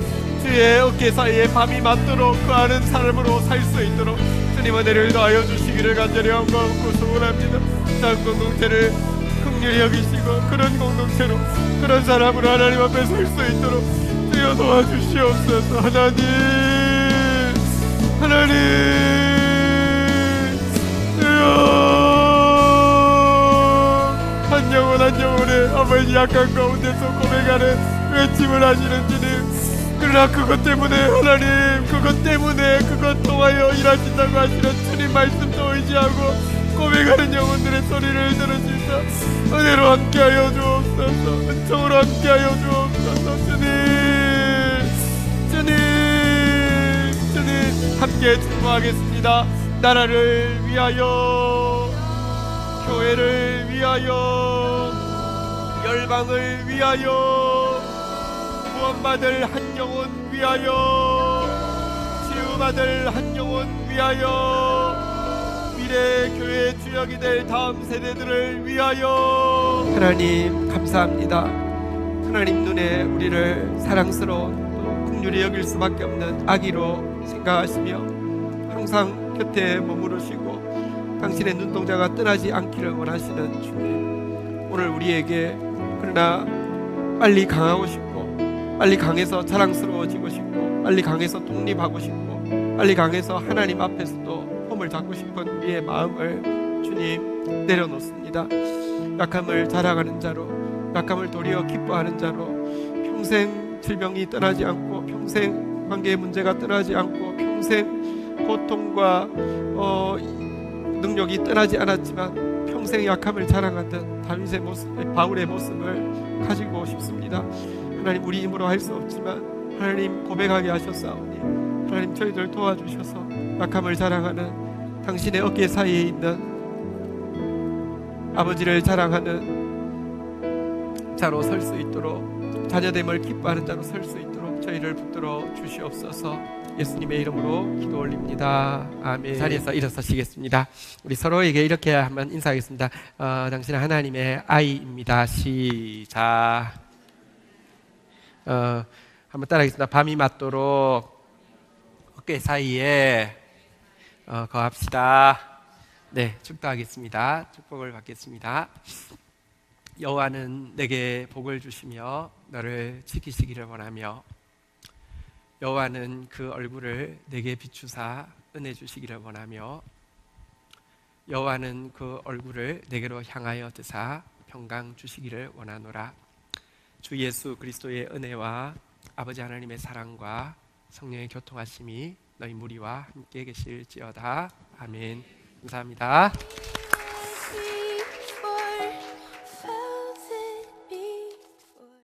주의 어깨 사이에 밤이 맞도록 거하는 사람으로 살 수 있도록 주님 은혜를 더하여 주시기를 간절히 간구하고 소원합니다. 참 공동체를 긍휼히 여기시고 그런 공동체로 그런 사람으로 하나님 앞에 설 수 있도록 주여 도와주시옵소서. 하나님, 하나님, 주여 한 영혼 한 영혼의 아버지 약한 가운데서 고백하는 외침을 하시는 주님, 그러나 그것 때문에 하나님, 그것 때문에 그것 통하여 일하신다고 하시는 주님 말씀도 의지하고 고백하는 영혼들의 소리를 들으시사 은혜로 함께하여 주옵소서. 은총으로 함께하여 주옵소서. 주님, 주님, 주님 함께 축복하겠습니다. 나라를 위하여, 교회를 위하여, 열방을 위하여, 구원받을 한 영혼 위하여, 치유받을 한 영혼 위하여, 미래 교회 주역이 될 다음 세대들을 위하여. 하나님 감사합니다. 하나님 눈에 우리를 사랑스러운 또 긍휼히 여길 수밖에 없는 아기로 생각하시며 항상 곁에 머무르시고 당신의 눈동자가 떠나지 않기를 원하시는 주님, 오늘 우리에게 그러나 빨리 강하고 싶고 빨리 강해서 자랑스러워지고 싶고 빨리 강해서 독립하고 싶고 빨리 강해서 하나님 앞에서도 폼을 잡고 싶은 우리의 마음을 주님 내려놓습니다. 약함을 자랑하는 자로, 약함을 도리어 기뻐하는 자로, 평생 질병이 떠나지 않고 평생 관계의 문제가 떠나지 않고 평생 고통과 능력이 떠나지 않았지만 평생 약함을 자랑하던 다윗의 모습, 바울의 모습을 가지고 싶습니다. 하나님, 우리 힘으로 할 수 없지만 하나님 고백하게 하셨사오니 하나님 저희들 도와주셔서 약함을 자랑하는 당신의 어깨 사이에 있는 아버지를 자랑하는 자로 설 수 있도록, 자녀됨을 기뻐하는 자로 설 수 있도록 저희를 붙들어 주시옵소서. 예수님의 이름으로 기도 올립니다. 아멘. 자리에서 일어서시겠습니다. 우리 서로에게 이렇게 한번 인사하겠습니다. 당신은 하나님의 아이입니다. 시작. 한번 따라하겠습니다. 밤이 맞도록 어깨 사이에 거합시다. 네, 축도하겠습니다. 축복을 받겠습니다. 여호와는 내게 복을 주시며 너를 지키시기를 원하며 여호와는 그 얼굴을 내게 비추사 은혜 주시기를 원하며 여호와는 그 얼굴을 내게로 향하여 드사 평강 주시기를 원하노라. 주 예수 그리스도의 은혜와 아버지 하나님의 사랑과 성령의 교통하심이 너희 무리와 함께 계실지어다. 아멘. 감사합니다.